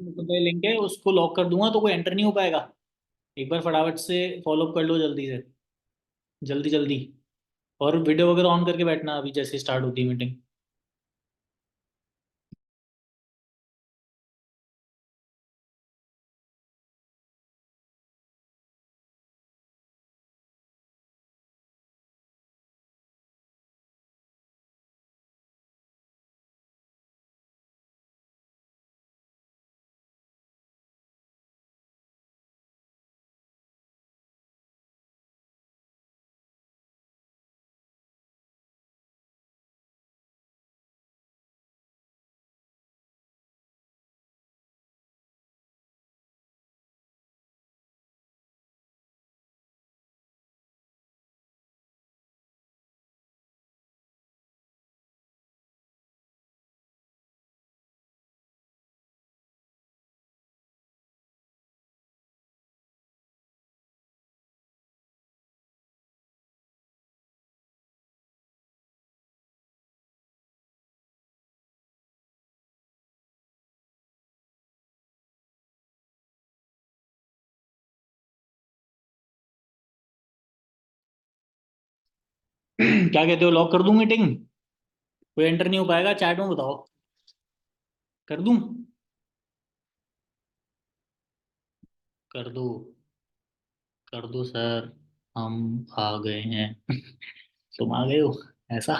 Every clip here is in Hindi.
लिंक है, उसको लॉक कर दूंगा तो कोई एंटर नहीं हो पाएगा। एक बार फटाफट से फॉलो कर लो जल्दी से, जल्दी जल्दी। और वीडियो वगैरह ऑन करके बैठना अभी जैसे स्टार्ट होती है मीटिंग। क्या कहते हो, लॉक कर दूं मीटिंग? कोई एंटर नहीं हो पाएगा, चैट में बताओ। कर दूं? कर दो, कर दो सर, हम आ गए हैं। तुम आ गए हो, ऐसा?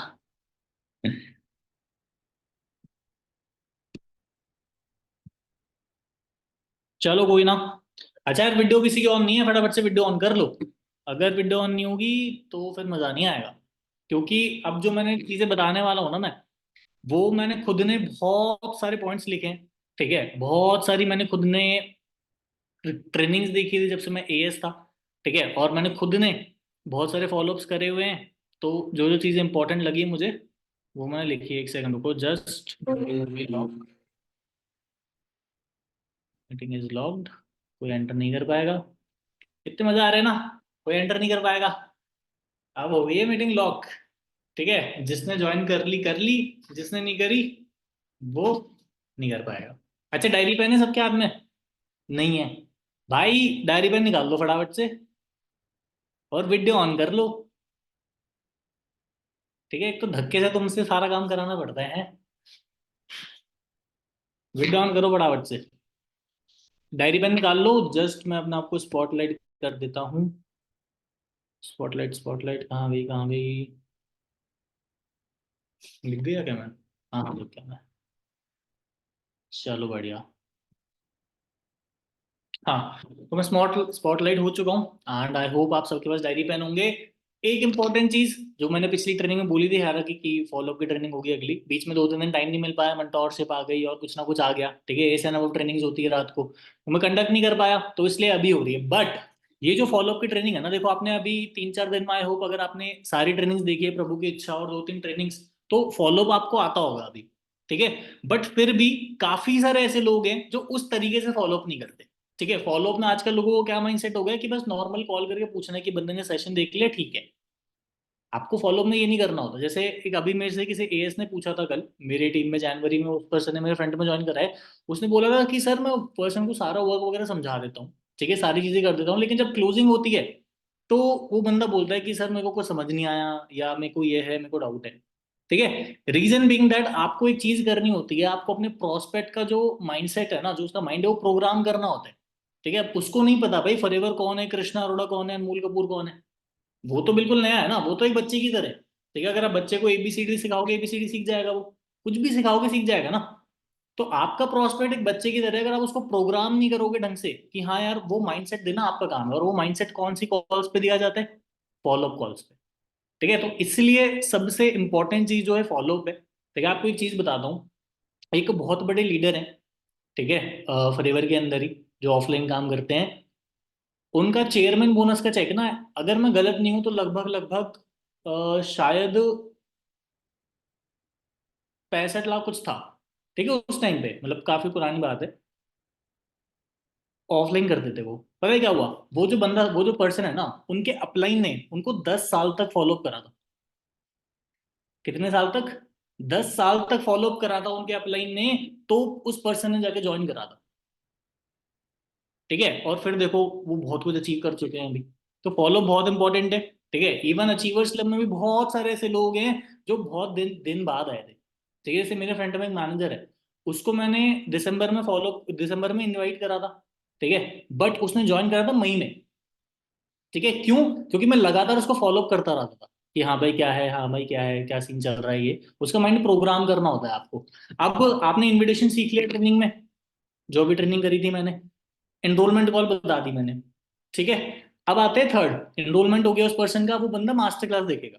चलो कोई ना। अच्छा यार, वीडियो किसी की ऑन नहीं है, फटाफट से वीडियो ऑन कर लो। अगर वीडियो ऑन नहीं होगी तो फिर मजा नहीं आएगा। क्योंकि अब जो मैंने चीजें बताने वाला हूं ना मैं, वो मैंने खुद ने बहुत सारे पॉइंट्स लिखे हैं। ठीक है, बहुत सारी मैंने खुद ने ट्रेनिंग्स देखी थी जब से मैं एएस था। ठीक है, और मैंने खुद ने बहुत सारे फॉलोअप्स करे हुए हैं। तो जो जो चीज़ें इंपॉर्टेंट लगी मुझे, वो मैंने लिखी है। एक सेकंड रुको, just log, meeting is logged. कोई एंटर नहीं कर पाएगा। कितने मजा आ रहे हैं ना। कोई एंटर नहीं कर पाएगा। अब हो गई है मीटिंग लॉक। ठीक है, जिसने ज्वाइन कर ली, जिसने नहीं करी वो नहीं कर पाएगा। अच्छा, डायरी पेन है सबके हाथ में? नहीं है? भाई डायरी पेन निकाल लो फटाफट से और वीडियो ऑन कर लो। ठीक है, एक तो धक्के से तुमसे सारा काम कराना पड़ता है। वीडियो ऑन करो फटाफट से, डायरी पेन निकाल लो। जस्ट मैं अपना आपको स्पॉटलाइट कर देता हूँ। स्पॉटलाइट, स्पॉटलाइट कहाँ गई, कहाँ गई? लिख दिया क्या मैं? हाँ हाँ, लिख दिया मैं। चलो बढ़िया। हाँ, तो मैं स्पॉटलाइट हो चुका हूँ एंड आई होप आप सबके पास डायरी पेन होंगे। एक इंपॉर्टेंट चीज जो मैंने पिछली ट्रेनिंग में बोली थी, हालांकि कि फॉलोअप की ट्रेनिंग होगी अगली, बीच में 2 3 दिन टाइम नहीं मिल पाया, मेंटोरशिप आ गई और कुछ ना कुछ आ गया। ठीक है, ऐसे ना वो ट्रेनिंग्स होती है रात को, तो मैं कंडक्ट नहीं कर पाया, तो इसलिए अभी हो रही है। बट ये जो फॉलोअप की ट्रेनिंग है ना, देखो आपने अभी 3 4 दिन में आई होप अगर आपने सारी ट्रेनिंग्स देखी है प्रभु की इच्छा और 2 3 ट्रेनिंग्स, तो फॉलोअप आपको आता होगा अभी। ठीक है, बट फिर भी काफी सारे ऐसे लोग हैं जो उस तरीके से फॉलोअप नहीं करते। ठीक है, फॉलोअप में आजकल लोगों को क्या माइंडसेट हो गया कि बस नॉर्मल कॉल करके पूछना है कि बंदे ने सेशन देख लिया, ठीक है। आपको फॉलोअप में ये नहीं करना होता। जैसे एक अभी मेरे से किसी एएस ने पूछा था कल, मेरी टीम में जनवरी में उस पर्सन ने मेरे फ्रंट में ज्वाइन करा है। उसने बोला था कि सर मैं पर्सन को सारा वर्क वगैरह समझा देता हूँ, ठीक है, सारी चीजें कर देता हूँ, लेकिन जब क्लोजिंग होती है तो वो बंदा बोलता है कि सर मेरे को कुछ समझ नहीं आया, या मेरे को ये है, मेरे को डाउट है। ठीक है, रीजन बीइंग दैट आपको एक चीज करनी होती है, आपको अपने प्रोस्पेक्ट का जो माइंडसेट है ना, जो उसका माइंड है, वो प्रोग्राम करना होता है। ठीक है, उसको नहीं पता भाई फॉरएवर कौन है, कृष्णा अरोड़ा कौन है, अनमोल कपूर कौन है। वो तो बिल्कुल नया है ना, वो तो एक बच्चे की तरह है। ठीक है, अगर आप बच्चे को एबीसीडी सिखाओगे, एबीसीडी सीख जाएगा वो। कुछ भी सिखाओगे सीख जाएगा ना। तो आपका प्रोस्पेक्ट एक बच्चे की तरह है, अगर आप उसको प्रोग्राम नहीं करोगे ढंग से कि हाँ यार वो माइंडसेट देना आपका काम है, और वो माइंडसेट कौन सी कॉल्स पे दिया जाता है? फॉलोअप कॉल्स पे। ठीक है, तो इसलिए सबसे इंपॉर्टेंट चीज जो है फॉलोअप है। ठीक है, आपको एक चीज बताता हूँ। एक बहुत बड़े लीडर हैं, ठीक है, फॉरएवर के अंदर ही, जो ऑफलाइन काम करते हैं। उनका चेयरमैन बोनस का चेक ना, अगर मैं गलत नहीं हूं तो लगभग लगभग शायद 65 लाख कुछ था। ठीक है, उस टाइम पे, मतलब काफी पुरानी बात है। ऑफलाइन करते थे वो। पता है क्या हुआ? वो जो बंदा, वो जो पर्सन है ना, उनके अपलाइन ने उनको 10 साल तक फॉलोअप करा था। कितने साल तक? 10 साल तक फॉलोअप करा था उनके अपलाइन ने। तो उस पर्सन ने जाके ज्वाइन करा था। ठीक है, और फिर देखो वो बहुत कुछ अचीव कर चुके हैं अभी। तो फॉलो बहुत इंपॉर्टेंट है। ठीक है, इवन अचीवर्स क्लब में भी बहुत सारे ऐसे लोग हैं जो बहुत दिन दिन बाद आए थे। ठीक है, जैसे मेरे फ्रेंड में एक मैनेजर है, उसको मैंने दिसंबर में इनवाइट करा था। ठीक है, बट उसने ज्वाइन करा था मई में। ठीक है, क्यों? क्योंकि मैं लगातार उसको फॉलो अप करता रहता था कि हाँ भाई क्या है, हाँ भाई क्या है, क्या सीन चल रहा है, ये उसका माइंड प्रोग्राम करना होता है आपको। अब आपने इनविटेशन सीख लिया ट्रेनिंग में, जो भी ट्रेनिंग करी थी मैंने, एनरोलमेंट कॉल बता दी मैंने। ठीक है, अब आते हैं थर्ड, एनरोलमेंट हो गया उस पर्सन का, वो बंदा मास्टर क्लास देखेगा।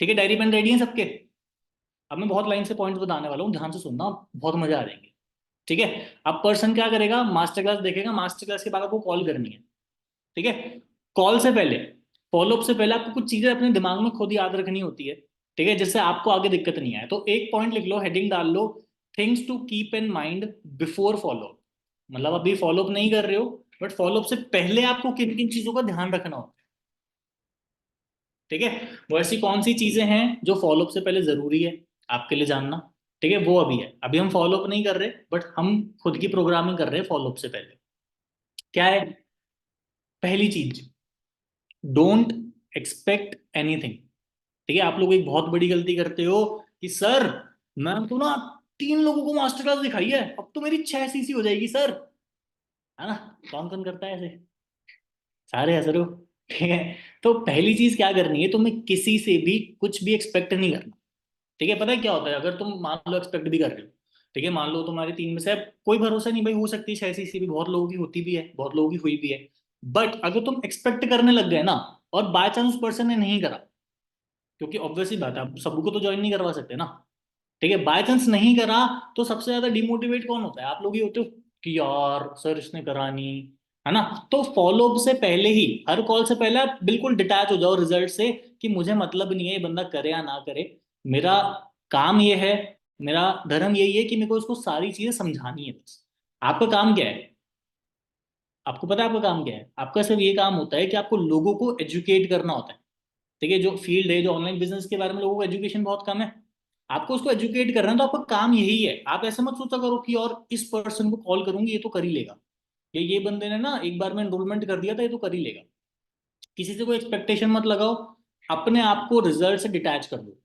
ठीक है, डायरी पेन रेडी है सबके? अब मैं बहुत लाइन से पॉइंट्स बताने वाला हूँ, ध्यान से सुनना, बहुत मजा आ जाएंगे। ठीक है, अब पर्सन क्या करेगा, मास्टर क्लास देखेगा, मास्टर क्लास के बाद आपको कॉल करनी है। ठीक है, कॉल से पहले, फॉलोअप से पहले आपको कुछ चीजें अपने दिमाग में खुद याद रखनी होती है। ठीक है, जिससे आपको आगे दिक्कत नहीं आए। तो एक पॉइंट लिख लो, हेडिंग डाल लो, things to keep in mind before follow up. मतलब अभी फॉलोअप नहीं कर रहे हो, बट फॉलोअप से पहले आपको किन किन चीजों का ध्यान रखना होता है। ठीक है, वो ऐसी कौन सी चीजें हैं जो फॉलोअप से पहले जरूरी है आपके लिए जानना। ठीक है, वो अभी है, अभी हम फॉलोअप नहीं कर रहे, बट हम खुद की प्रोग्रामिंग कर रहे हैं फॉलोअप से पहले। क्या है? पहली चीज, डोंट एक्सपेक्ट एनीथिंग। ठीक है, आप लोग एक बहुत बड़ी गलती करते हो कि सर मैंने तो ना 3 लोगों को मास्टर क्लास दिखाई है, अब तो मेरी 6 सीसी हो जाएगी सर। है ना? कौन कौन करता है ऐसे? सारे हंस रहे हो। ठीक है, तो पहली चीज क्या करनी है, तुम्हें किसी से भी कुछ भी एक्सपेक्ट नहीं करना। ठीक है, पता है क्या होता है, अगर तुम मान लो एक्सपेक्ट भी कर रहे हो, ठीक है, मान लो तुम्हारे 3 में से, अब कोई भरोसा नहीं भाई, हो सकती है 6 सीसी भी, बहुत लोगों की होती भी है, बहुत लोगों की हुई भी है। बट अगर तुम एक्सपेक्ट करने लग गए ना, और बाय चांस उस पर्सन ने नहीं करा, क्योंकि ऑब्वियसली बात है, आप सबको तो ज्वाइन नहीं करवा सकते ना। ठीक है, बाय चांस नहीं करा, तो सबसे ज्यादा डिमोटिवेट कौन होता है? आप लोग ही होते हो कि यार सर इसने करा नहीं। है ना? तो फॉलो अप से पहले ही, हर कॉल से पहले आप बिल्कुल डिटैच हो जाओ रिजल्ट से, कि मुझे मतलब नहीं है ये बंदा करे या ना करे, मेरा काम ये है, मेरा धर्म यही है कि मेरे को इसको सारी चीजें समझानी है बस। आपका काम क्या है? आपको पता है आपका काम क्या है? आपका सिर्फ ये काम होता है कि आपको लोगों को एजुकेट करना होता है। ठीक है, जो फील्ड है, जो ऑनलाइन बिजनेस के बारे में लोगों को एजुकेशन बहुत कम है, आपको उसको एजुकेट करना है, तो आपका काम यही है। आप ऐसे मत सोचा करो कि और इस पर्सन को कॉल करूंगी ये तो कर ही लेगा, ये बंदे ने ना एक बार में एनरोलमेंट कर दिया था, ये तो कर ही लेगा। किसी से कोई एक्सपेक्टेशन मत लगाओ, अपने आप को रिजल्ट से डिटैच कर दो।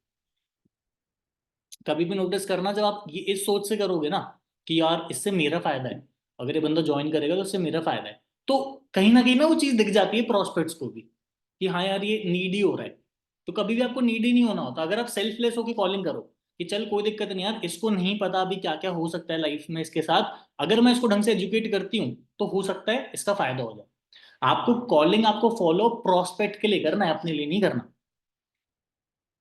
कभी भी नोटिस करना, जब आप ये इस सोच से करोगे ना कि यार इससे मेरा फायदा है, अगर ये बंदा ज्वाइन करेगा तो इससे मेरा फायदा है, तो कहीं ना कहीं ना वो चीज दिख जाती है प्रोस्पेक्ट्स को भी, कि हाँ यार ये नीडी हो रहा है। तो कभी भी आपको नीडी नहीं होना होता, अगर आप सेल्फलेस होकर कॉलिंग करो कि चल कोई दिक्कत नहीं यार, इसको नहीं पता अभी क्या क्या हो सकता है लाइफ में इसके साथ, अगर मैं इसको ढंग से एजुकेट करती हूँ तो हो सकता है इसका फायदा हो जाए। आपको कॉलिंग, आपको फॉलो प्रोस्पेक्ट के लिए करना है, अपने लिए नहीं करना।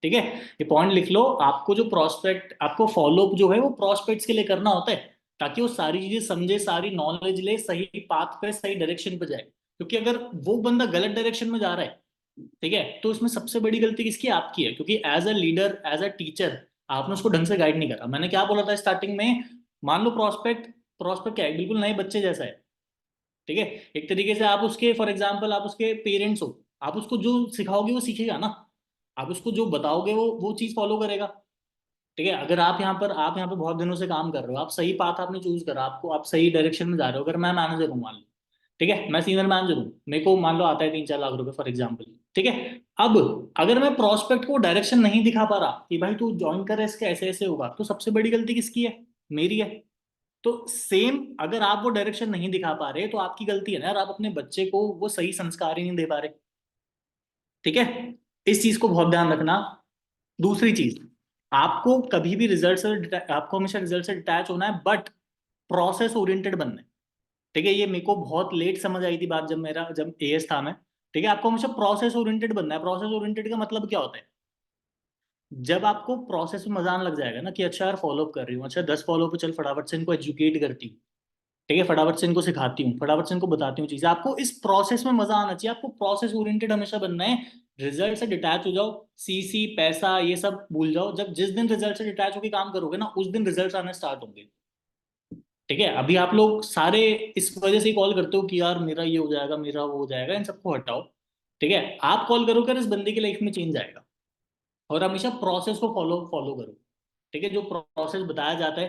ठीक है, ये पॉइंट लिख लो, आपको जो प्रोस्पेक्ट, आपको फॉलो अप जो है वो प्रोस्पेक्ट्स के लिए करना होता है, ताकि वो सारी चीजें समझे, सारी नॉलेज ले, सही पाथ पे, सही डायरेक्शन पे जाए। क्योंकि अगर वो बंदा गलत डायरेक्शन में जा रहा है, ठीक है, तो इसमें सबसे बड़ी गलती किसकी? आपकी है, क्योंकि as a leader, as a teacher, आपने उसको ढंग से गाइड नहीं करा। मैंने क्या बोला था स्टार्टिंग में, मान लो प्रोस्पेक्ट, प्रोस्पेक्ट क्या है, बिल्कुल नए बच्चे जैसा है। ठीक है, एक तरीके से आप उसके, फॉर एग्जाम्पल आप उसके पेरेंट्स हो, आप उसको जो सिखाओगे वो सीखेगा ना, आप उसको जो बताओगे वो चीज फॉलो करेगा। ठीक है, अगर आप यहाँ पे बहुत दिनों से काम कर रहे हो, आप सही पाथ आपने चूज करा, आपको आप सही डायरेक्शन में जा रहे हो, अगर मैं मैनेजर हूँ मान लो, ठीक है, मैं सीनियर मैनेजर हूँ, मेरे को मान लो आता है 3-4 लाख रुपए फॉर एग्जाम्पल। ठीक है, अब अगर मैं प्रोस्पेक्ट को डायरेक्शन नहीं दिखा पा रहा कि भाई तू ज्वाइन कर, इसके ऐसे ऐसे होगा, तो सबसे बड़ी गलती किसकी है? मेरी है। तो सेम, अगर आप वो डायरेक्शन नहीं दिखा पा रहे तो आपकी गलती है ना यार, आप अपने बच्चे को वो सही संस्कार ही नहीं दे पा रहे। ठीक है, इस चीज को बहुत ध्यान रखना। दूसरी चीज, आपको कभी भी रिजल्ट से आपको हमेशा रिजल्ट से डिटैच होना है, बट प्रोसेस ओरिएंटेड बनना है। ठीक है, ये मेरे को बहुत लेट समझ आई थी बात, जब एएस था मैं। ठीक है, आपको हमेशा प्रोसेस ओरिएंटेड बनना है। प्रोसेस ओरिएंटेड का मतलब क्या होता है? जब आपको प्रोसेस में मजा आने लग जाएगा ना, कि अच्छा यार फॉलो अप कर रही हूँ, अच्छा 10 फॉलो अप, चल फटाफट से इनको एजुकेट करती हूँ, ठीक है, फटाफट से इनको सिखाती हूँ, फटाफट से इनको बताती हूँ चीजें, आपको इस प्रोसेस में मजा आना चाहिए, आपको प्रोसेस ओरिएंटेड हमेशा बनना है। रिजल्ट से डिटैच हो जाओ, सीसी पैसा ये सब भूल जाओ, जब जिस दिन रिजल्ट से डिटैच होकर काम करोगे ना, उस दिन रिजल्ट आने स्टार्ट होंगे। ठीक है, अभी आप लोग सारे इस वजह से ही कॉल करते हो कि यार मेरा ये हो जाएगा, मेरा वो हो जाएगा, इन सबको हटाओ। ठीक है, आप कॉल करो कर इस बंदे की लाइफ में चेंज आएगा। और हमेशा प्रोसेस को फॉलो फॉलो करो। ठीक है, जो प्रोसेस बताया जाता है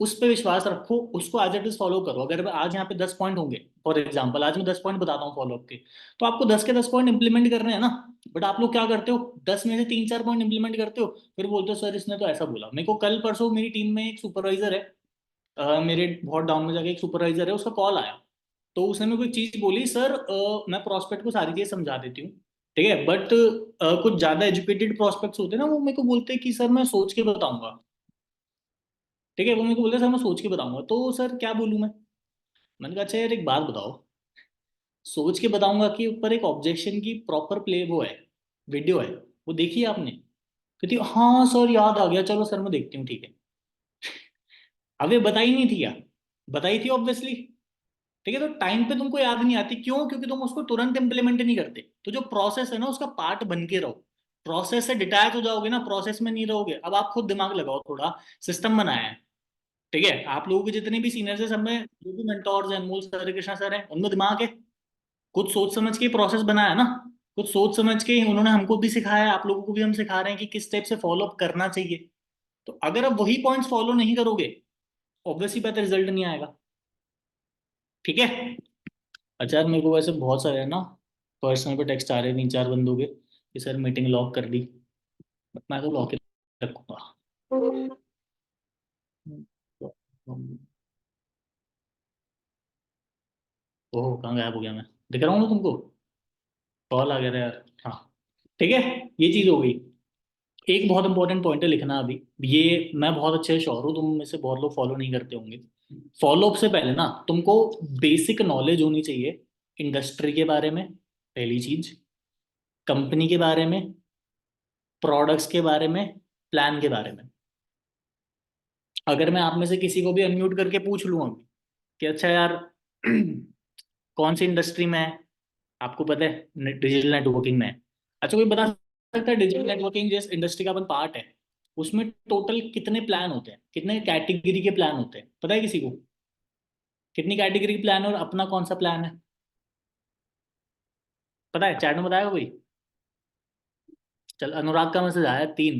उस पर विश्वास रखो, उसको एज इट इज फॉलो करो। अगर आज यहाँ पे 10 पॉइंट होंगे, फॉर एग्जाम्पल आज मैं 10 पॉइंट बताता हूँ फॉलोअप के, तो आपको 10 के 10 पॉइंट इंप्लीमेंट करने हैं ना। बट आप लोग क्या करते हो, 10 में से 3-4 पॉइंट इंप्लीमेंट करते हो, फिर बोलते हो सर इसने तो ऐसा बोला। मेरे को कल परसों मेरी टीम में एक सुपरवाइजर है, मेरे बहुत डाउन में जाके एक सुपरवाइजर है, उसका कॉल आया। तो उसने मेरे को एक चीज बोली, सर मैं प्रोस्पेक्ट को सारी चीजें समझा देती हूँ, ठीक है, बट कुछ ज्यादा एजुकेटेड प्रोस्पेक्ट्स होते हैं ना, वो मेरे को बोलते हैं कि सर मैं सोच के बताऊंगा। ठीक है, वो मेरे को बोलते हैं सर मैं सोच के बताऊंगा, तो सर क्या बोलूं मैं। मैंने कहा अच्छा यार एक बात बताओ, सोच के बताऊंगा कि ऊपर एक ऑब्जेक्शन की प्रॉपर प्ले वो है, वीडियो है, वो देखी है आपने। कहती है, हाँ सर याद आ गया, चलो सर मैं देखती हूँ, ठीक है। अब ये बताई नहीं थी क्या, बताई थी ऑब्वियसली। ठीक है, तो टाइम पे तुमको याद नहीं आती, क्यों? क्योंकि तुम उसको तुरंत इंप्लीमेंट नहीं करते। तो जो प्रोसेस है ना उसका पार्ट बन के रहो। प्रोसेस से डिटैच हो जाओगे ना, प्रोसेस में नहीं रहोगे। अब आप खुद दिमाग लगाओ थोड़ा, सिस्टम बनाया है, ठीक है, आप लोगों के जितने भी सीनियर्स हैं सब में जो भी मेंटोर्स हैं, अनमोल सर, कृष्णा सर हैं, उनमें दिमाग है। कुछ सोच समझ के प्रोसेस बनाया है ना, कुछ सोच समझ के उन्होंने हमको भी सिखाया है, आप लोगों को भी हम सिखा रहे हैं कि किस टाइप से फॉलो अप करना चाहिए। तो अगर आप वही पॉइंट्स फॉलो नहीं करोगे, ऑब्वियसली बात रिजल्ट नहीं आएगा। ठीक है। अच्छा यार, मेरे को वैसे बहुत सारे है ना पर्सनल पे टेक्स्ट आ रहे हैं 3-4 बंदों के कि सर मीटिंग लॉक कर दी। बट मैं तो लॉक ही रखूंगा। ओह कहाँ गायब हो गया मैं, दिख रहा हूँ ना तुमको, कॉल आ गया था यार। हाँ ठीक है, ये चीज हो गई। एक बहुत इंपॉर्टेंट पॉइंट है लिखना अभी, ये मैं बहुत अच्छे से श्योर हूँ तुम में से बहुत लोग फॉलो नहीं करते होंगे। फॉलो अप से पहले ना तुमको बेसिक नॉलेज होनी चाहिए इंडस्ट्री के बारे में, पहली चीज, कंपनी के बारे में, प्रोडक्ट्स के बारे में, प्लान के बारे में। अगर मैं आप में से किसी को भी अनम्यूट करके पूछ लूँ अभी कि अच्छा यार कौन सी इंडस्ट्री में है, आपको पता है डिजिटल नेटवर्किंग में है। अच्छा कोई बता सकता है डिजिटल नेटवर्किंग जिस इंडस्ट्री का अपन पार्ट है उसमें टोटल कितने प्लान होते हैं, कितने कैटेगरी के प्लान होते हैं, पता है किसी को? कितनी कैटेगरी के प्लान है और अपना कौन सा प्लान है, पता है? चैट में बताएगा कोई? चल अनुराग का मैसेज आया 3,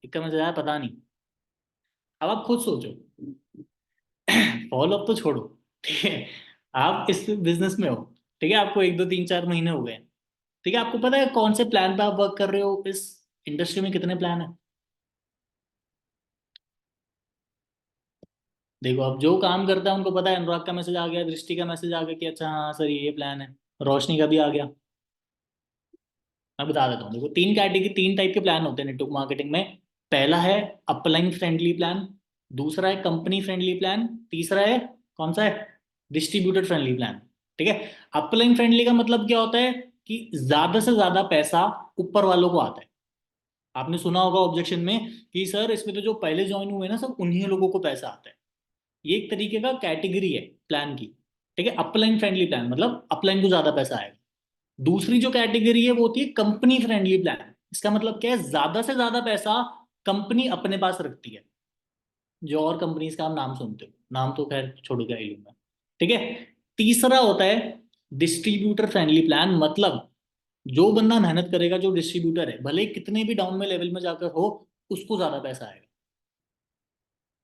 एक का मैसेज आया पता नहीं। अब आप खुद सोचो, फॉलो अप तो छोड़ो, ठीक है, आप इस बिजनेस में हो, ठीक है, आपको 1 2 3 4 महीने हो गए, ठीक है, आपको पता है कौन से प्लान पे आप वर्क कर रहे हो, इस इंडस्ट्री में कितने प्लान है? देखो अब जो काम करता है उनको पता है, अनुराग का मैसेज आ गया, दृष्टि का मैसेज आ गया कि अच्छा हाँ सर ये प्लान है, रोशनी का भी आ गया। मैं बता देता हूँ, देखो 3 कैटेगरी 3 टाइप के प्लान होते हैं नेटवर्क मार्केटिंग में। पहला है अपलाइन फ्रेंडली प्लान, दूसरा है कंपनी फ्रेंडली प्लान, तीसरा है कौन सा है, डिस्ट्रीब्यूटर फ्रेंडली प्लान। ठीक है, अपलाइन फ्रेंडली का मतलब क्या होता है कि ज्यादा से ज्यादा पैसा ऊपर वालों को आता है। आपने सुना होगा ऑब्जेक्शन में कि सर इसमें तो जो पहले ज्वाइन हुए ना सब उन्हीं लोगों को पैसा आता है। ये एक तरीके का कैटेगरी है प्लान की। ठीक है, अपलाइन फ्रेंडली प्लान मतलब अपलाइन को ज्यादा पैसा आएगा। दूसरी जो कैटेगरी है वो होती है कंपनी फ्रेंडली प्लान। इसका मतलब क्या है, ज्यादा से ज्यादा पैसा कंपनी अपने पास रखती है। जो और कंपनीज का आप नाम सुनते हो, नाम तो खैर छोड़ के ही लूंगा। ठीक है, तीसरा होता है डिस्ट्रीब्यूटर फ्रेंडली प्लान, मतलब जो बंदा मेहनत करेगा, जो डिस्ट्रीब्यूटर है, भले ही कितने भी डाउन में लेवल में जाकर हो, उसको ज्यादा पैसा आएगा।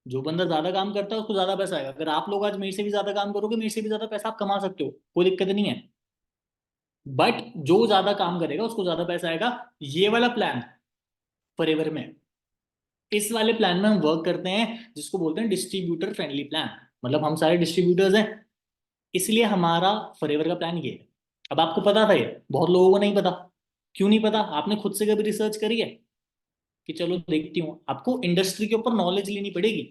जो बंदा ज्यादा काम करता है उसको ज्यादा पैसा आएगा। अगर आप लोग आज मेरे से भी ज्यादा काम करोगे, मेरे से भी ज्यादा पैसा आप कमा सकते हो, कोई दिक्कत नहीं है। बट जो ज्यादा काम करेगा उसको ज्यादा पैसा आएगा। ये वाला प्लान फॉरएवर में है। इस वाले प्लान में हम वर्क करते हैं जिसको बोलते हैं डिस्ट्रीब्यूटर फ्रेंडली प्लान। मतलब हम सारे डिस्ट्रीब्यूटर्स हैं, इसलिए हमारा फॉरएवर का प्लान ये है। अब आपको पता था ये, बहुत लोगों को नहीं पता। क्यों नहीं पता? आपने खुद से कभी रिसर्च करी है कि चलो देखती हूँ? आपको इंडस्ट्री के ऊपर नॉलेज लेनी पड़ेगी।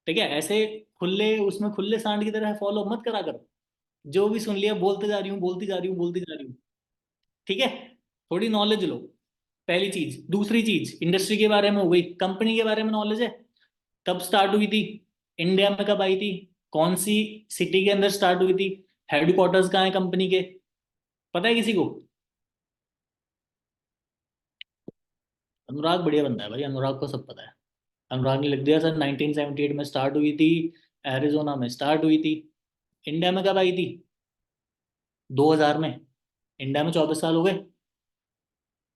ठीक है, ऐसे खुले उसमें खुले सांड की तरह फॉलो मत करा करो, जो भी सुन लिया बोलते जा रही हूँ बोलती जा रही हूँ बोलती जा रही हूँ। ठीक है, थोड़ी नॉलेज लो, पहली चीज। दूसरी चीज इंडस्ट्री के बारे में हो गई, कंपनी के बारे में नॉलेज है। कब स्टार्ट हुई थी, इंडिया में कब आई थी, कौन सी सिटी के अंदर स्टार्ट हुई थी, हेडक्वार्टर्स कहाँ है कंपनी के, पता है किसी को? अनुराग बढ़िया बंदा है भाई, अनुराग को सब पता है। अनुराग ने लिख दिया सर 1978 में स्टार्ट हुई थी, एरिजोना में स्टार्ट हुई थी। इंडिया में कब आई थी? 2000 में। इंडिया में 24 साल हो गए।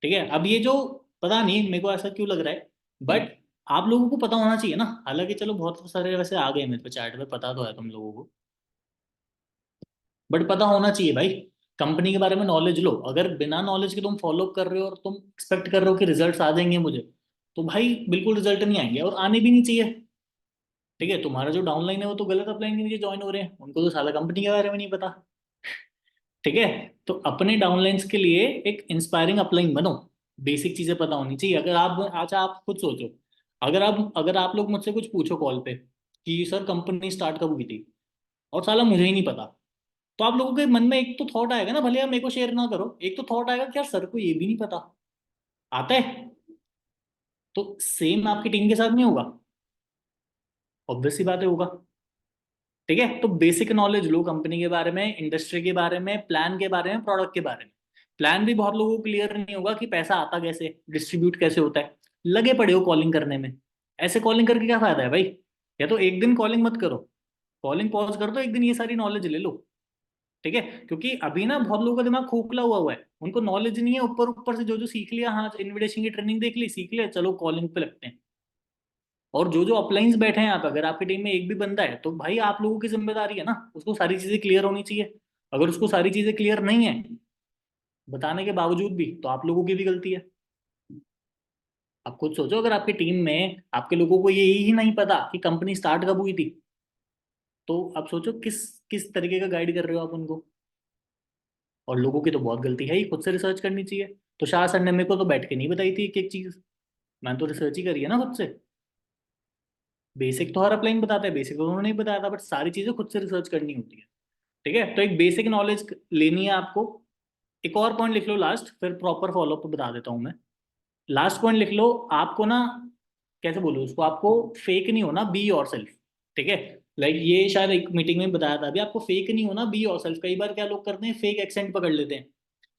ठीक है, अब ये जो, पता नहीं मेरे को ऐसा क्यों लग रहा है, बट आप लोगों को पता होना चाहिए ना, हालांकि चलो बहुत सारे वैसे आ गए मेरे पे चैट में, पता तो है तुम लोगों को, बट पता होना चाहिए भाई। कंपनी के बारे में नॉलेज लो, अगर बिना नॉलेज के तुम फॉलो कर रहे हो और तुम एक्सपेक्ट कर रहे हो कि रिजल्ट्स आ जाएंगे मुझे, तो भाई बिल्कुल रिजल्ट नहीं आएंगे और आने भी नहीं चाहिए। ठीक है, तुम्हारा जो डाउनलाइन है वो तो गलत अपलाइन के नीचे ज्वाइन हो रहे हैं, उनको तो साला कंपनी के बारे में नहीं पता। ठीक है, तो अपने डाउनलाइंस के लिए एक इंस्पायरिंग अपलाइन बनो। बेसिक चीजें पता होनी चाहिए। अगर आप, अच्छा आप खुद सोचो, अगर आप लोग मुझसे कुछ पूछो कॉल पे कि सर कंपनी स्टार्ट कब हुई थी, और साला मुझे ही नहीं पता, तो आप लोगों के मन में एक तो थॉट आएगा ना, भले आप मेरे को शेयर ना करो, एक तो थॉट आएगा कि यार सर को ये भी नहीं पता। आता है? तो सेम आपकी टीम के साथ नहीं होगा? ऑब्वियस सी बात है, होगा। ठीक है, तो बेसिक नॉलेज लो कंपनी के बारे में, इंडस्ट्री के बारे में, प्लान के बारे में, प्रोडक्ट के बारे में। प्लान भी बहुत लोगों को क्लियर नहीं होगा कि पैसा आता कैसे, डिस्ट्रीब्यूट कैसे होता है, लगे पड़े हो कॉलिंग करने में। ऐसे कॉलिंग करके क्या फायदा है भाई? या तो एक दिन कॉलिंग मत करो, कॉलिंग पॉज कर दो, एक दिन ये सारी नॉलेज ले लो। ठीक है, क्योंकि अभी ना बहुत लोगों का दिमाग खोखला हुआ हुआ है, उनको नॉलेज नहीं है, ऊपर ऊपर से जो जो सीख लिया, हाँ इनविटेशन की ट्रेनिंग देख ली, सीख लिया, चलो कॉलिंग पे लगते हैं। और जो जो अपलाइंस बैठे हैं यहाँ पे, अगर आपकी टीम में एक भी बंदा है तो भाई आप लोगों की जिम्मेदारी है ना, उसको सारी चीजें क्लियर होनी चाहिए। अगर उसको सारी चीजें क्लियर नहीं है बताने के बावजूद भी, तो आप लोगों की भी गलती है। आप खुद सोचो, अगर आपकी टीम में आपके लोगों को यही ही नहीं पता कि कंपनी स्टार्ट कब हुई थी, तो आप सोचो किस किस तरीके का गाइड कर रहे हो आप उनको। और लोगों की तो बहुत गलती है ही, खुद से रिसर्च करनी चाहिए। तो शाह सर ने मेरे को तो बैठ के नहीं बताई थी एक एक चीज, मैंने तो रिसर्च ही करी है ना खुद से। बेसिक तो हर अपलाइन बताता है, बेसिक तो उन्होंने नहीं बताया था, बट सारी चीजें खुद से रिसर्च करनी होती है। ठीक है, तो एक बेसिक नॉलेज लेनी है आपको। एक और पॉइंट लिख लो लास्ट, फिर प्रॉपर फॉलोअप बता देता हूँ मैं। लास्ट पॉइंट लिख लो, आपको ना, कैसे बोलूँ उसको, आपको फेक नहीं होना, बी योर सेल्फ। ठीक है, लाइक ये शायद एक मीटिंग में बताया था अभी, आपको फेक नहीं होना, बी योर सेल्फ। कई बार क्या लोग करते हैं, फेक एक्सेंट पकड़ लेते हैं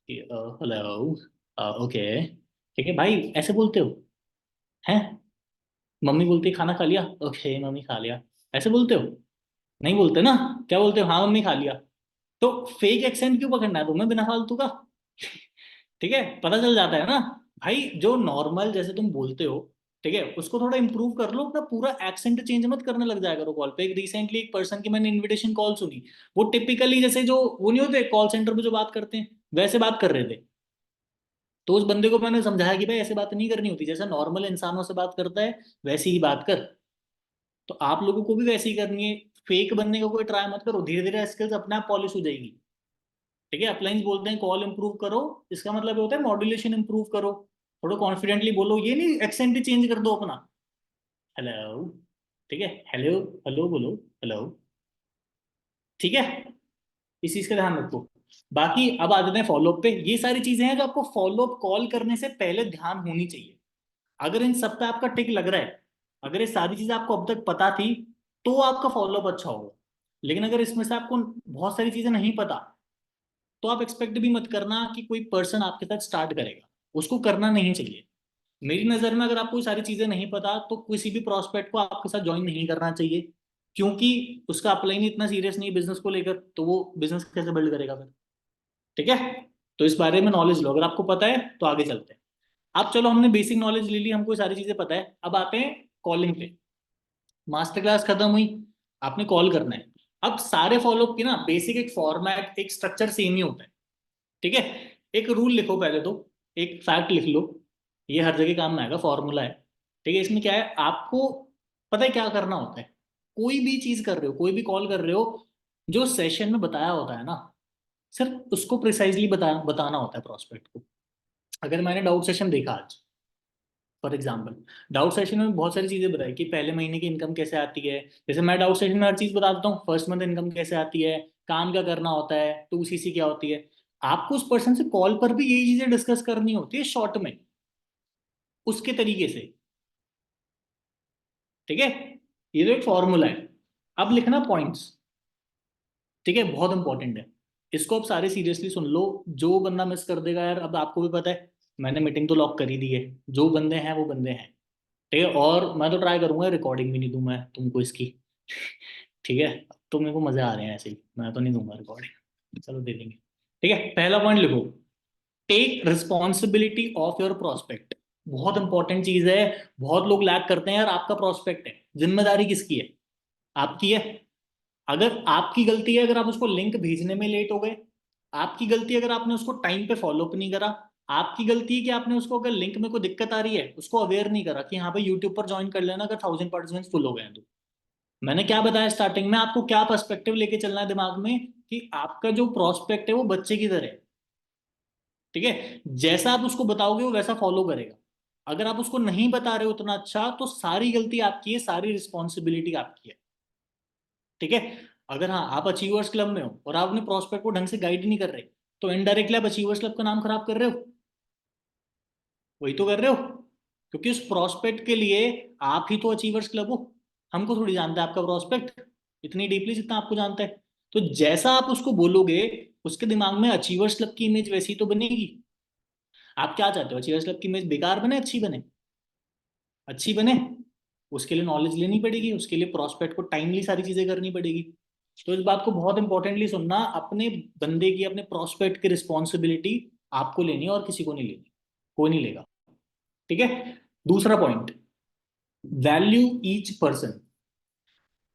कि हेलो, ओके, ठीक है भाई, ऐसे बोलते हो हैं? मम्मी बोलती है खाना खा लिया, ओके मम्मी खा लिया, ऐसे बोलते हो? नहीं बोलते ना। क्या बोलते हो? हाँ मम्मी खा लिया। तो फेक एक्सेंट क्यों पकड़ना है तुम्हें बिना फालतू का? ठीक है, पता चल जाता है ना। भाई जो नॉर्मल जैसे तुम बोलते हो, ठीक है, उसको थोड़ा इंप्रूव कर लो, अपना पूरा एक्सेंट चेंज मत करने लग जाया करो कॉल पे। एक रिसेंटली एक पर्सन की मैंने इनविटेशन कॉल सुनी, वो टिपिकली जैसे जो वो नहीं होते कॉल सेंटर पे जो बात करते हैं, वैसे बात कर रहे थे। तो उस बंदे को मैंने समझाया कि भाई ऐसे बात नहीं करनी होती, जैसे नॉर्मल इंसानों से बात करता है वैसे ही बात कर। तो आप लोगों को भी वैसे ही करनी है। फेक बनने का कोई ट्राई मत करो, धीरे धीरे स्किल्स अपने आप पॉलिश हो जाएगी। ठीक है, अपलाइंस बोलते हैं कॉल इंप्रूव करो, इसका मतलब ये होता है मॉड्यूलेशन इंप्रूव करो, थोड़ा कॉन्फिडेंटली बोलो, ये नहीं एक्सेंट ही चेंज कर दो अपना। हेलो, ठीक है, हेलो, हेलो बोलो, हेलो। ठीक है, इस चीज का ध्यान रखो। बाकी अब आ जाते हैं फॉलोअप पे। ये सारी चीजें हैं जो आपको फॉलोअप कॉल करने से पहले ध्यान होनी चाहिए। अगर इन सब पे आपका टिक लग रहा है, अगर ये सारी चीजें आपको अब तक पता थी, तो आपका फॉलोअप अच्छा होगा। लेकिन अगर इसमें से आपको बहुत सारी चीजें नहीं पता, तो आप एक्सपेक्ट भी मत करना कि कोई पर्सन आपके साथ स्टार्ट करेगा। उसको करना नहीं चाहिए। मेरी नज़र में अगर आपको ये सारी चीज़ें नहीं पता, तो किसी भी प्रोस्पेक्ट को आपके साथ ज्वाइन नहीं करना चाहिए, क्योंकि उसका अपलाइन इतना सीरियस नहीं बिजनेस को लेकर, तो वो बिजनेस कैसे बिल्ड करेगा फिर? ठीक है, तो इस बारे में नॉलेज लो, अगर आपको पता है तो आगे चलते हैं। अब चलो, हमने बेसिक नॉलेज ले ली, हमको ये सारी चीज़ें पता है, अब आते हैं कॉलिंग पे। मास्टर क्लास खत्म हुई, आपने कॉल करना है। अब सारे फॉलोअप की ना बेसिक एक फॉर्मेट, एक स्ट्रक्चर सेम ही होता है। ठीक है, एक रूल लिखो पहले तो, एक फैक्ट लिख लो, ये हर जगह काम में आएगा, फॉर्मूला है। ठीक है, इसमें क्या है, आपको पता है क्या करना होता है। कोई भी चीज कर रहे हो, कोई भी कॉल कर रहे हो, जो सेशन में बताया होता है ना, सिर्फ उसको प्रिसाइजली बताना होता है प्रोस्पेक्ट को। अगर मैंने डाउट सेशन देखा आज, फॉर एग्जाम्पल, डाउट सेशन में बहुत सारी चीजें बताई कि पहले महीने की इनकम कैसे आती है, जैसे मैं डाउट सेशन में हर चीज बता देता हूँ, फर्स्ट मंथ इनकम कैसे आती है, काम क्या करना होता है, 2CC क्या होती है। आपको उस पर्सन से कॉल पर भी यही चीजें डिस्कस करनी होती है शॉर्ट में, उसके तरीके से। ठीक है, ये तो एक फॉर्मूला है। अब लिखना पॉइंट्स। ठीक है, बहुत इंपॉर्टेंट है, इसको अब सारे सीरियसली सुन लो। जो बंदा मिस कर देगा यार, अब आपको भी पता है, मैंने मीटिंग तो लॉक कर ही दी है, जो बंदे हैं वो बंदे हैं। ठीक है, और मैं तो ट्राई करूंगा, रिकॉर्डिंग भी नहीं दूं मैं तुमको इसकी। ठीक है, तो मेरे को मजे आ रहे हैं ऐसे ही, मैं तो नहीं दूंगा रिकॉर्डिंग, चलो दे देंगे। ठीक है, पहला पॉइंट लिखो, take responsibility of your prospect. बहुत इंपॉर्टेंट चीज है। बहुत लोग लैग करते हैं यार, आपका प्रोस्पेक्ट है, जिम्मेदारी किसकी है? आपकी है। अगर आपकी गलती है अगर आप उसको लिंक भेजने में लेट हो गए, आपकी गलती है अगर आपने उसको टाइम पे फॉलो अप नहीं करा, आपकी गलती है कि आपने उसको अगर लिंक में कोई दिक्कत आ रही है उसको अवेयर नहीं करा कि हाँ भाई यूट्यूब पर ज्वाइन कर लेना अगर 1000 पार्टिसिपेंट्स फुल हो गए हैं तो। मैंने क्या बताया स्टार्टिंग में, आपको क्या पर्सपेक्टिव लेके चलना है दिमाग में कि आपका जो प्रोस्पेक्ट है वो बच्चे की तरह है। ठीक है, जैसा आप उसको बताओगे वो वैसा फॉलो करेगा। अगर आप उसको नहीं बता रहे हो उतना अच्छा तो सारी गलती आपकी है, सारी रिस्पॉन्सिबिलिटी आपकी है। ठीक है। अगर हाँ आप अचीवर्स क्लब में हो और आप अपने प्रोस्पेक्ट को ढंग से गाइड नहीं कर रहे, तो इनडायरेक्टली आप अचीवर्स क्लब का नाम खराब कर रहे हो। वही तो कर रहे हो, क्योंकि उस प्रोस्पेक्ट के लिए आप ही तो अचीवर्स क्लब हो। हमको थोड़ी जानता है आपका प्रोस्पेक्ट इतनी डीपली जितना आपको जानता है। तो जैसा आप उसको बोलोगे उसके दिमाग में अचीवर्स क्लब की इमेज वैसी तो बनेगी। आप क्या चाहते हो, अचीवर्स क्लब की इमेज बेकार बने अच्छी बने? अच्छी बने। उसके लिए नॉलेज लेनी पड़ेगी, उसके लिए प्रोस्पेक्ट को टाइमली सारी चीजें करनी पड़ेगी। तो इस बात को बहुत इंपॉर्टेंटली सुनना, अपने बंदे की अपने प्रोस्पेक्ट की रिस्पॉन्सिबिलिटी आपको लेनी है और किसी को नहीं लेनी, कोई नहीं लेगा। ठीक है। दूसरा पॉइंट, वैल्यू ईच पर्सन।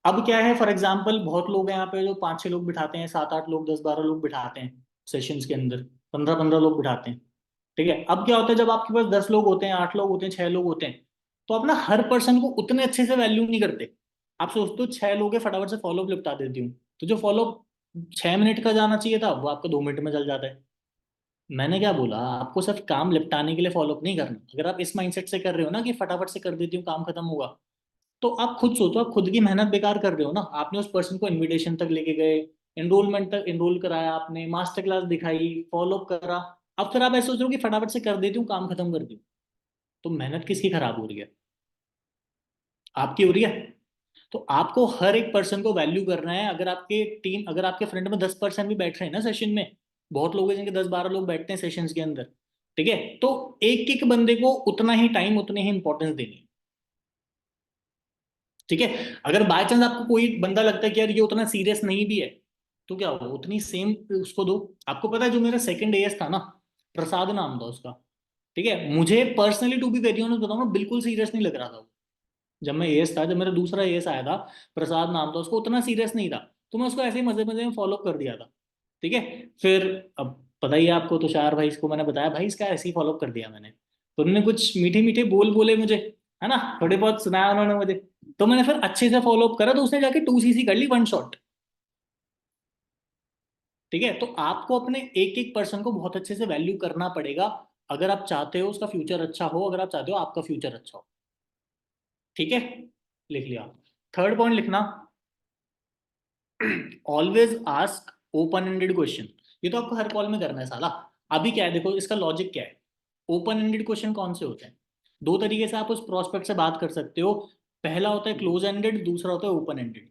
अब क्या है, फॉर एग्जाम्पल बहुत लोग हैं यहाँ पे जो 5-6 लोग बिठाते हैं, 7-8 लोग, 10-12 लोग बिठाते हैं सेशंस के अंदर, 15-15 लोग बिठाते हैं। ठीक है, अब क्या होता है जब आपके पास 10 लोग होते हैं, 8 लोग होते हैं, 6 लोग होते हैं, तो अपना हर पर्सन को उतने अच्छे से वैल्यू नहीं करते। आप सोचते हो 6 लोग हैं फटाफट से फॉलोअप निपटा देती हूँ, तो जो फॉलोअप 6 मिनट का जाना चाहिए था वो आपका 2 मिनट में चल जाता है। मैंने क्या बोला, आपको सिर्फ काम निपटाने के लिए फॉलोअप नहीं करना। अगर आप इस माइंडसेट से कर रहे हो ना कि फटाफट से कर देती हूँ काम खत्म होगा, तो आप खुद सोचो, आप खुद की मेहनत बेकार कर रहे हो ना। आपने उस पर्सन को इनविटेशन तक लेके गए, एनरोलमेंट तक एनरोल कराया, आपने मास्टर क्लास दिखाई, फॉलो करा, अब फिर आप ऐसे सोच रहे हो कि फटाफट से कर देती हूँ काम खत्म कर दी। तो मेहनत किसकी खराब हो रही है? आपकी हो रही है। तो आपको हर एक पर्सन को वैल्यू करना है। अगर आपके टीम, अगर आपके फ्रंट में 10 पर्सन भी बैठ रहे हैं ना सेशन में, बहुत लोग हैं जिनके 10-12 लोग बैठते हैं सेशंस के अंदर, ठीक है, तो एक एक बंदे को उतना ही टाइम उतनी ही इंपॉर्टेंस देनी है। ठीक है। अगर बाय चांस आपको कोई बंदा लगता है कि यार ये उतना सीरियस नहीं भी है, तो क्या होगा, उतनी सेम उसको दो। आपको पता है जो मेरा सेकंड एएस था ना, प्रसाद नाम था उसका, ठीक है, मुझे personally to be very honest बताऊं ना, बिल्कुल सीरियस नहीं लग रहा था वो। जब मैं एएस था, जब मेरा दूसरा एएस आया था, प्रसाद नाम था उसको, उतना सीरियस नहीं था, तो मैं उसको ऐसे ही मजे मजे में फॉलो कर दिया था। ठीक है। फिर अब पता ही है आपको, तुषार भाई इसको मैंने बताया भाई इसका ऐसे ही फॉलो कर दिया मैंने, तो उन्होंने कुछ मीठे मीठे बोल बोले मुझे, है ना, थोड़े बहुत सुनाया उन्होंने मुझे, तो मैंने फिर अच्छे से फॉलो अप करा, तो उसने जाके 2 सीसी कर ली 1 शॉट। ठीक है, तो आपको अपने एक एक पर्सन को बहुत अच्छे से वैल्यू करना पड़ेगा, अगर आप चाहते हो उसका फ्यूचर अच्छा हो, अगर आप चाहते हो आपका फ्यूचर अच्छा हो। ठीक है, लिख लिया। थर्ड पॉइंट लिखना, always ask open ended question. ये तो आपको हर कॉल में करना है साला। अभी क्या है देखो, इसका लॉजिक क्या है। ओपन एंडेड क्वेश्चन कौन से होते हैं? दो तरीके से आप उस प्रोस्पेक्ट से बात कर सकते हो। पहला होता है क्लोज एंडेड, दूसरा होता है ओपन एंडेड।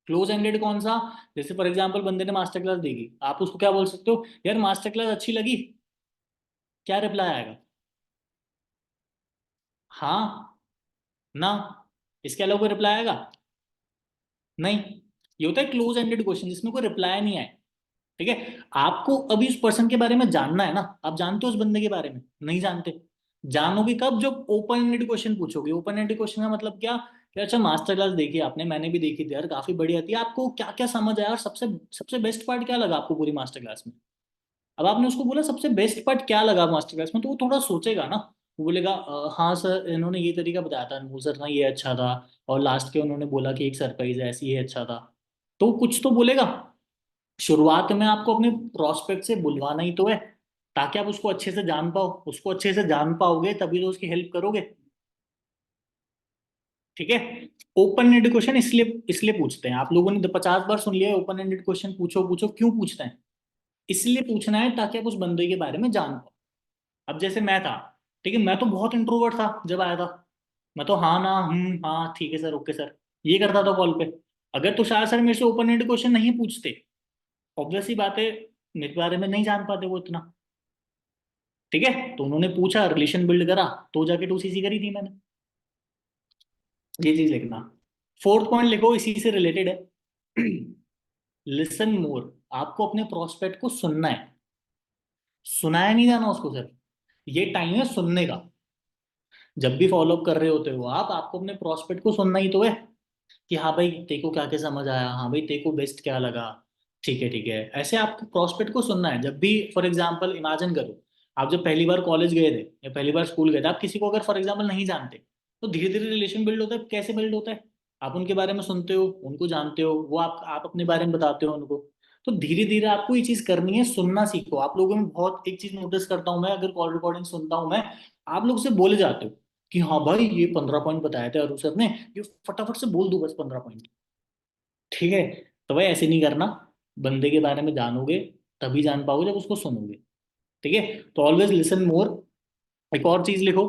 क्लोज एंडेड कौन सा? जैसे फॉर एग्जांपल बंदे ने मास्टर क्लास देगी, आप उसको क्या बोल सकते हो, यार मास्टर क्लास अच्छी लगी, क्या रिप्लाई आएगा? हाँ, ना, इसके अलावा कोई रिप्लाई आएगा? नहीं। ये होता है क्लोज एंडेड क्वेश्चन जिसमें कोई रिप्लाई नहीं आए। ठीक है। आपको अभी उस पर्सन के बारे में जानना है ना, आप जानते हो उस बंदे के बारे में? नहीं जानते। जानोगे कब? जब ओपन एंडेड क्वेश्चन पूछोगे। ओपन एंडेड क्वेश्चन का मतलब क्या, कि अच्छा मास्टर क्लास देखी आपने, मैंने भी देखी थी यार, काफी बढ़िया थी, आपको क्या क्या समझ आया और सबसे सबसे बेस्ट पार्ट क्या लगा आपको पूरी मास्टर क्लास में? अब आपने उसको बोला सबसे बेस्ट पार्ट क्या लगा मास्टर क्लास में, तो वो थोड़ा सोचेगा ना। वो बोलेगा हाँ सर इन्होंने ये तरीका बताया था, अनमोल सर ना ये अच्छा था, और लास्ट के उन्होंने बोला कि एक सरप्राइज है ऐसी, ये अच्छा था। तो कुछ तो बोलेगा। शुरुआत में आपको अपने प्रोस्पेक्ट से बुलवाना ही तो है, ताकि आप उसको अच्छे से जान पाओ। उसको अच्छे से जान पाओगे तभी तो उसकी हेल्प करोगे। ठीक है। ओपन एंडेड क्वेश्चन इसलिए इसलिए पूछते हैं, आप लोगों ने 50 बार सुन लिया ओपन एंडेड क्वेश्चन पूछो पूछो, क्यों पूछते हैं? इसलिए पूछना है ताकि आप उस बंदे के बारे में जान पाओ। अब जैसे मैं था, ठीक है, मैं तो बहुत इंट्रोवर्ट था जब आया था। मैं तो हाँ ना हाँ ठीक है सर, ओके सर, ये करता था कॉल पे। अगर तुषार सर मेरे से ओपन एंडेड क्वेश्चन नहीं पूछते, ऑब्वियस सी बात है, मेरे बारे में नहीं जान पाते वो इतना। ठीक है, तो उन्होंने पूछा, रिलेशन बिल्ड करा, तो जाके 2 सीसी करी थी मैंने। ये चीज लिखना। फोर्थ पॉइंट लिखो, इसी से रिलेटेड है। Listen more. आपको अपने प्रोस्पेक्ट को सुनना है, सुनाया नहीं जाना उसको सिर्फ। ये टाइम है सुनने का। जब भी फॉलो अप कर रहे होते हो आप, आपको अपने प्रोस्पेक्ट को सुनना ही तो है कि हाँ भाई तेरे को क्या क्या समझ आया, हाँ भाई तेरे को बेस्ट क्या लगा। ठीक है ठीक है, ऐसे आपको प्रोस्पेक्ट को सुनना है। जब भी फॉर एग्जांपल इमेजिन करो, आप जब पहली बार कॉलेज गए थे या पहली बार स्कूल गए थे, आप किसी को अगर फॉर एग्जांपल नहीं जानते, तो धीरे धीरे रिलेशन बिल्ड होता है। कैसे बिल्ड होता है? आप उनके बारे में सुनते हो, उनको जानते हो, वो आप अपने बारे में बताते हो उनको। तो धीरे धीरे आपको ये चीज करनी है, सुनना सीखो। आप लोगों में बहुत एक चीज नोटिस करता हूं मैं, अगर कॉल रिकॉर्डिंग सुनता हूं मैं, आप लोग से बोले जाते हो कि हाँ भाई ये 15 पॉइंट बताए थे अरुण सर ने, ये फटाफट से बोल दो बस 15 पॉइंट। ठीक है? तो भाई ऐसे नहीं करना। बंदे के बारे में जानोगे तभी जान पाओगे जब उसको सुनोगे। ठीक है? तो ऑलवेज लिसन मोर। एक और चीज लिखो।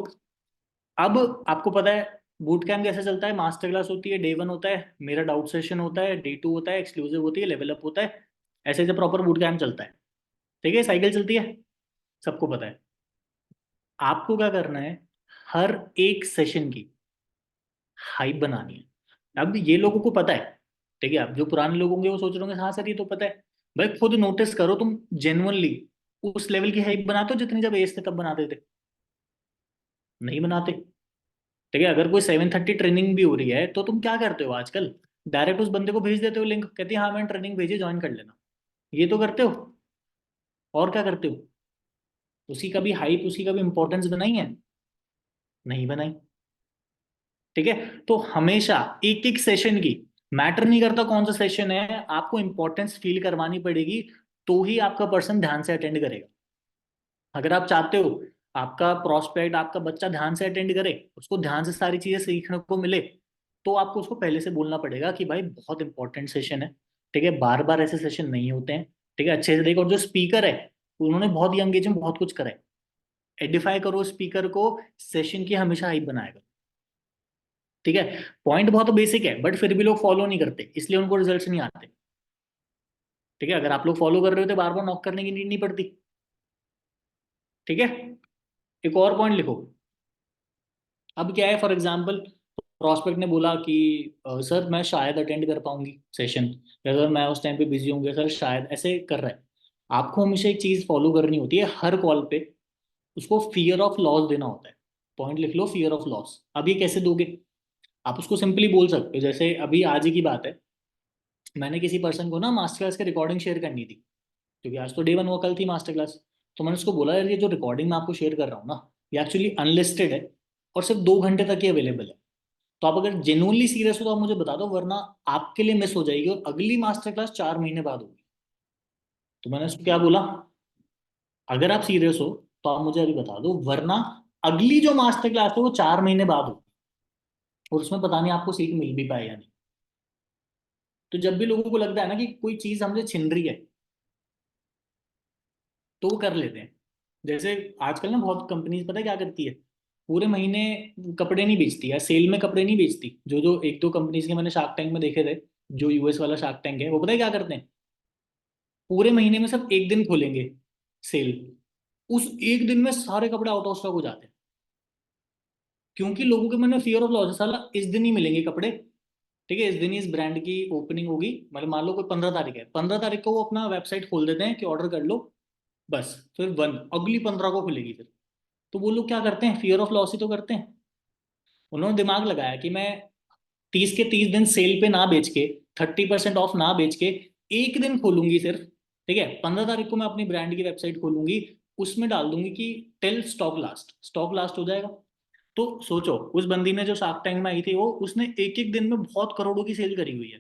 अब आपको पता है बूट कैम्प कैसे चलता है? मास्टर क्लास होती है, डे 1 होता है, मेरा डाउट सेशन होता है, डे 2 होता है, एक्सक्लूसिव होती है, लेवल अप होता है। ऐसे ऐसे प्रॉपर बूट कैम्प चलता है। ठीक है? साइकिल चलती है, सबको पता है। आपको क्या करना है, हर एक सेशन की हाइप बनानी है। अब ये लोगों को पता है। ठीक है? अब जो पुराने लोग होंगे वो सोच रहे होंगे हाँ सर ये तो पता है। भाई खुद नोटिस करो, तुम जेन्युइनली उस लेवल की हाइप बनाते हो जितनी जब एज थे तब बनाते थे? नहीं बनाते। ठीक है? अगर कोई 7:30 ट्रेनिंग भी हो रही है तो तुम क्या करते हो आजकल? डायरेक्ट उस बंदे को भेज देते हो लिंक, कहते हैं हाँ मैंने ट्रेनिंग भेजी, ज्वाइन कर लेना। ये तो करते हो। और क्या करते हो? उसी का भी हाइप, उसी का भी इंपॉर्टेंस बनाई है? नहीं बनाई। ठीक है? तो हमेशा एक एक सेशन की, मैटर नहीं करता कौन सा सेशन है, आपको इंपॉर्टेंस फील करवानी पड़ेगी। तो ही आपका पर्सन ध्यान से अटेंड करेगा। अगर आप चाहते हो आपका प्रोस्पेक्ट, आपका बच्चा ध्यान से अटेंड करे, उसको ध्यान से सारी चीजें सीखने को मिले, तो आपको उसको पहले से बोलना पड़ेगा कि भाई बहुत इंपॉर्टेंट सेशन है। ठीक है? बार बार ऐसे सेशन नहीं होते हैं। ठीक है? अच्छे से देखो। और जो स्पीकर है उन्होंने बहुत यंग एज में बहुत कुछ करा है। एडिफाई करो स्पीकर को, सेशन की हमेशा हाइप बनाएगा। ठीक है? पॉइंट बहुत बेसिक है बट फिर भी लोग फॉलो नहीं करते, इसलिए उनको रिजल्ट्स नहीं आते। ठीक है? अगर आप लोग फॉलो कर रहे हो तो बार बार नॉक करने की नीड नहीं पड़ती। ठीक है? एक और पॉइंट लिखो। अब क्या है, फॉर एग्जाम्पल प्रोस्पेक्ट ने बोला कि सर मैं शायद अटेंड कर पाऊंगी सेशन, या सर मैं उस टाइम पे बिजी होंगे सर, शायद ऐसे कर रहा है। आपको हमेशा एक चीज फॉलो करनी होती है हर कॉल पे, उसको फियर ऑफ लॉस देना होता है। पॉइंट लिख लो, फियर ऑफ लॉस। अब ये कैसे दोगे? आप उसको सिंपली बोल सकते हो। जैसे अभी आज ही की बात है, मैंने किसी पर्सन को ना मास्टर क्लास की रिकॉर्डिंग शेयर करनी थी, क्योंकि आज तो डे 1 हुआ, कल थी मास्टर क्लास। तो मैंने उसको बोला यार ये जो रिकॉर्डिंग मैं आपको शेयर कर रहा हूँ ना, ये एक्चुअली अनलिस्टेड है और सिर्फ 2 घंटे तक ही अवेलेबल है। तो आप अगर जेन्युइनली सीरियस हो तो आप मुझे बता दो, वरना आपके लिए मिस हो जाएगी और अगली मास्टर क्लास 4 महीने बाद होगी। तो मैंने उसको क्या बोला, अगर आप सीरियस हो तो आप मुझे अभी बता दो, वरना अगली जो मास्टर क्लास है वो 4 महीने बाद होगी, और उसमें पता नहीं आपको सीट मिल भी पाए या नहीं। तो जब भी लोगों को लगता है ना कि कोई चीज हमसे छिन रही है, तो वो कर लेते हैं। जैसे आजकल ना बहुत कंपनीज पता है क्या करती है, पूरे महीने कपड़े नहीं बेचती या सेल में कपड़े नहीं बेचती। जो जो एक दो कंपनीज के मैंने शार्क टैंक में देखे थे, जो यूएस वाला शार्क टैंक है, वो पता है क्या करते हैं, पूरे महीने में सिर्फ एक दिन खोलेंगे सेल। उस एक दिन में सारे कपड़े आउट ऑफ स्टॉक हो जाते हैं, क्योंकि लोगों के मन में फियर ऑफ लॉस है, साला इस दिन ही मिलेंगे कपड़े। ठीक है? इस दिन ही इस ब्रांड की ओपनिंग होगी, मतलब मान लो कोई 15 तारीख है, 15 तारीख को वो अपना वेबसाइट खोल देते हैं कि ऑर्डर कर लो। बस फिर अगली 15 को खुलेगी फिर। तो वो लोग क्या करते हैं, फियर ऑफ लॉस ही तो करते हैं। उन्होंने दिमाग लगाया कि मैं 30 के 30 दिन सेल पे ना बेच के, 30% ऑफ ना बेच के, एक दिन खोलूंगी सिर्फ। ठीक है? 15 तारीख को मैं अपनी ब्रांड की वेबसाइट खोलूंगी, उसमें डाल दूंगी कि till stock last, stock last हो जाएगा। तो सोचो उस बंदी ने जो शार्क टैंक में आई थी, वो उसने एक एक दिन में बहुत करोड़ों की सेल करी हुई है।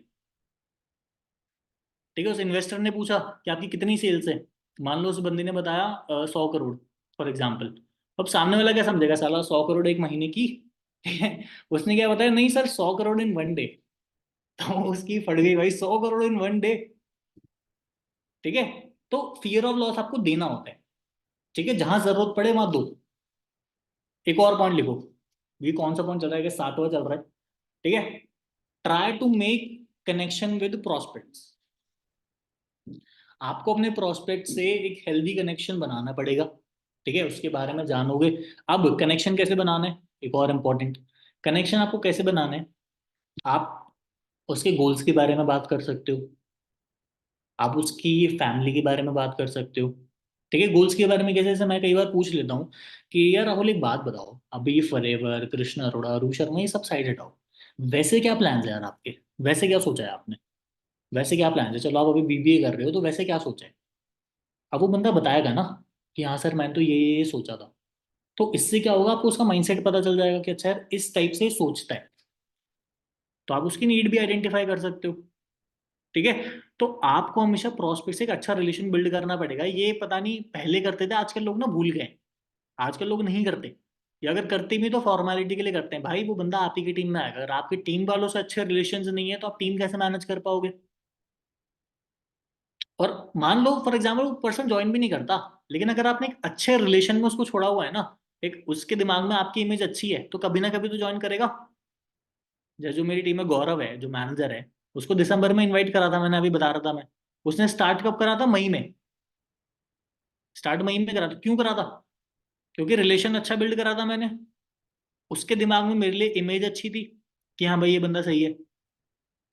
ठीक है? उस इन्वेस्टर ने पूछा कि आपकी कितनी सेल्स है, मान लो उस बंदी ने बताया 100 करोड़ फॉर एग्जाम्पल। अब सामने वाला क्या समझेगा, साला 100 करोड़ एक महीने की। ठीक है? उसने क्या बताया, नहीं सर 100 करोड़ इन 1 डे। तो उसकी फट गई भाई, 100 करोड़ इन 1 डे। ठीक है? तो फियर ऑफ लॉस आपको देना होता है। ठीक है? जहां जरूरत पड़े वहां दो। एक और पॉइंट लिखो। ये कौन सा पॉइंट चल रहा है कि 7वां चल रहा है? ठीक है? Try to make connection with prospects. आपको अपने प्रोस्पेक्ट से एक हेल्दी कनेक्शन बनाना पड़ेगा। ठीक है? उसके बारे में जानोगे। अब कनेक्शन कैसे बनाना है, एक और इम्पोर्टेंट, कनेक्शन आपको कैसे बनाना है, आप उसके गोल्स के बारे में बात कर सकते हो, आप उसकी फैमिली के बारे में बात कर सकते हो, ठीक है, गोल्स के बारे में कैसे, जैसे मैं कई बार पूछ लेता हूँ कि यार राहुल एक बात बताओ, अभी फॉरएवर, कृष्ण अरोड़ा, अरू शर्मा, ये सब साइड हटाओ, वैसे क्या प्लान्स है यार आपके, वैसे क्या सोचा है आपने, वैसे क्या प्लान है, चलो आप अभी बीबीए कर रहे हो तो वैसे क्या सोचा है। अब वो बंदा बताएगा ना कि हाँ सर मैंने तो ये सोचा था, तो इससे क्या होगा, आपको उसका माइंडसेट पता चल जाएगा कि अच्छा यार इस टाइप से सोचता है, तो आप उसकी नीड भी आइडेंटिफाई कर सकते हो। ठीक है, तो आपको हमेशा प्रोस्पेक्ट से एक अच्छा रिलेशन बिल्ड करना पड़ेगा। ये पता नहीं पहले करते थे, आजकल लोग ना भूल गए, आजकल लोग नहीं करते, या अगर करते भी तो फॉर्मेलिटी के लिए करते हैं। भाई वो बंदा आप ही की टीम में आएगा, अगर आपकी टीम वालों से अच्छे रिलेशन नहीं है तो आप टीम कैसे मैनेज कर पाओगे। और मान लो फॉर एग्जाम्पल वो पर्सन ज्वाइन भी नहीं करता, लेकिन अगर आपने एक अच्छे रिलेशन में उसको छोड़ा हुआ है ना, एक उसके दिमाग में आपकी इमेज अच्छी है, तो कभी ना कभी तो ज्वाइन करेगा। जैसे जो मेरी टीम में गौरव है जो मैनेजर है, उसको दिसंबर में इनवाइट करा था मैंने, अभी बता रहा था मैं। उसने स्टार्ट कब करा था, मई में। स्टार्ट मई में करा था, क्यों करा था, क्योंकि रिलेशन अच्छा बिल्ड करा था मैंने, उसके दिमाग में मेरे लिए इमेज अच्छी थी कि हाँ भाई ये बंदा सही है।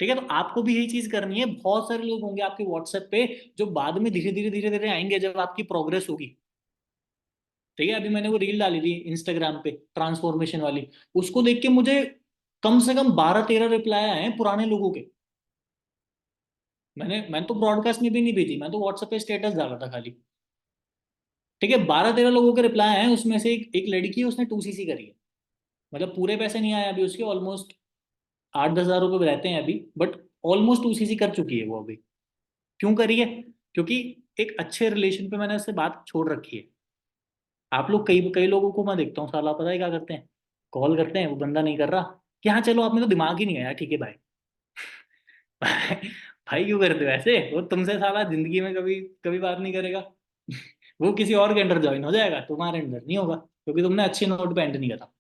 ठीक है, तो आपको भी यही चीज करनी है। बहुत सारे लोग होंगे आपके व्हाट्सएप पे जो बाद में धीरे धीरे धीरे धीरे आएंगे जब आपकी प्रोग्रेस होगी। ठीक है, अभी मैंने वो रील डाली थी इंस्टाग्राम पे ट्रांसफॉर्मेशन वाली, उसको देख के मुझे कम से कम 12-13 रिप्लाई आए हैं पुराने लोगों के। मैंने तो ब्रॉडकास्ट में भी नहीं भेजी, मैं तो व्हाट्सएप पे स्टेटस डाला था खाली। ठीक है, 12-13 लोगों के रिप्लाई आए हैं, उसमें से एक लड़की है, उसने 2 CC करी है। मतलब पूरे पैसे नहीं आए अभी उसके, ऑलमोस्ट 8-10 हज़ार रुपये रहते हैं अभी, बट ऑलमोस्ट 2 CC कर चुकी है वो अभी। क्यों करी है, क्योंकि एक अच्छे रिलेशन पे मैंने उससे बात छोड़ रखी है। आप लोग कई कई लोगों को मैं देखता हूँ, साला पता है क्या करते हैं, कॉल करते हैं, वो बंदा नहीं कर रहा, कि हाँ चलो आपने तो दिमाग ही नहीं आया, ठीक है भाई। भाई क्यों करते हो ऐसे, वो तुमसे साला जिंदगी में कभी कभी बात नहीं करेगा। वो किसी और के अंडर ज्वाइन हो जाएगा, तुम्हारे अंडर नहीं होगा, क्योंकि तुमने अच्छे नोट पे एंड नहीं करा।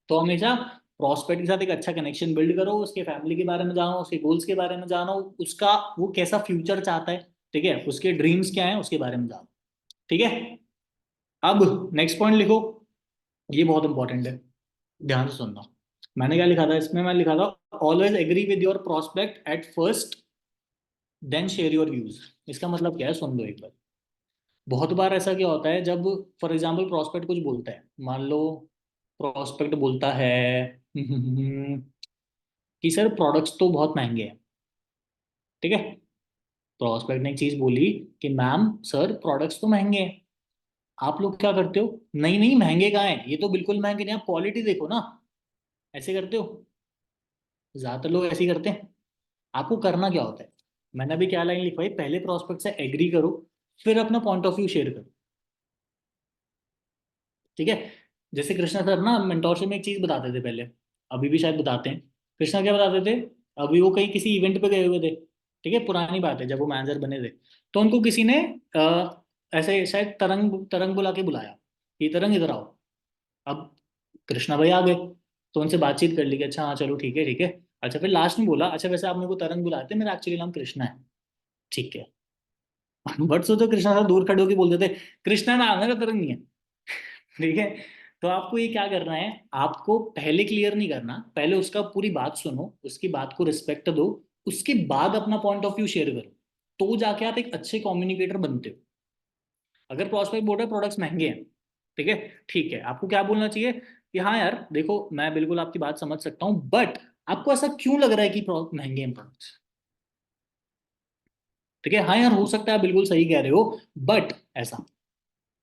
तो हमेशा प्रॉस्पेक्ट के साथ एक अच्छा कनेक्शन बिल्ड करो, उसके फैमिली के बारे में जानो, उसके गोल्स के बारे में जानो, उसका वो कैसा फ्यूचर चाहता है, ठीक है, उसके ड्रीम्स क्या है उसके बारे में जानो। ठीक है, अब नेक्स्ट पॉइंट लिखो, ये बहुत इंपॉर्टेंट है, ध्यान से सुनना। मैंने क्या लिखा था इसमें, मैं लिखा था always agree with your prospect at first, then share your views. इसका मतलब क्या है, सुन लो एक बार। बहुत बार ऐसा क्या होता है, जब फॉर एग्जाम्पल प्रोस्पेक्ट कुछ बोलता है, मान लो प्रोस्पेक्ट बोलता है कि सर प्रोडक्ट्स तो बहुत महंगे हैं। ठीक है, प्रोस्पेक्ट ने एक चीज बोली कि मैम सर प्रोडक्ट्स तो महंगे हैं। आप लोग क्या करते हो, नहीं नहीं महंगे कहाँ हैं, ये तो बिल्कुल महंगे नहीं, आप क्वालिटी देखो ना, ऐसे करते हो। ज्यादातर लोग ऐसे ही करते हैं। आपको करना क्या होता है, मैंने अभी क्या लाइन लिखवाई, पहले प्रोस्पेक्ट से एग्री करो, फिर अपना पॉइंट ऑफ व्यू शेयर करो। ठीक है, जैसे कृष्णा सर ना मेंटोरशिप में एक चीज बताते थे पहले, अभी भी शायद बताते हैं। कृष्णा क्या बताते थे, अभी वो कहीं किसी इवेंट पे गए हुए थे, ठीक है, पुरानी बात है जब वो मैनेजर बने थे, तो उनको किसी ने ऐसे शायद तरंग तरंग बुला के बुलाया कि तरंग इधर आओ। अब कृष्णा भाई आ गए, तो उनसे बातचीत कर ली कि अच्छा हाँ चलो ठीक है ठीक है। अच्छा फिर लास्ट में बोला, अच्छा वैसे आप मेरे को तरंग बुलाते, मेरा एक्चुअली नाम कृष्णा है। ठीक है। बट सोचो कृष्णा सर दूर खड़े होकर बोलते थे कृष्णा नाम है, तरंग नहीं है। ठीक है, तो आपको ये क्या करना है, आपको पहले क्लियर नहीं करना, पहले उसका पूरी बात सुनो, उसकी बात को रिस्पेक्ट दो, उसके बाद अपना पॉइंट ऑफ व्यू शेयर करो, तो जाके आप एक अच्छे कम्युनिकेटर बनते हो। अगर प्रोस्पेक्ट बोल रहे प्रोडक्ट्स महंगे हैं, ठीक है, ठीक है, आपको क्या बोलना चाहिए कि हाँ यार देखो मैं बिल्कुल आपकी बात समझ सकता हूँ, बट आपको ऐसा क्यों लग रहा है कि महंगे हैं प्रोडक्ट्स। ठीक है, हाँ यार हो सकता है बिल्कुल सही कह रहे हो, बट ऐसा,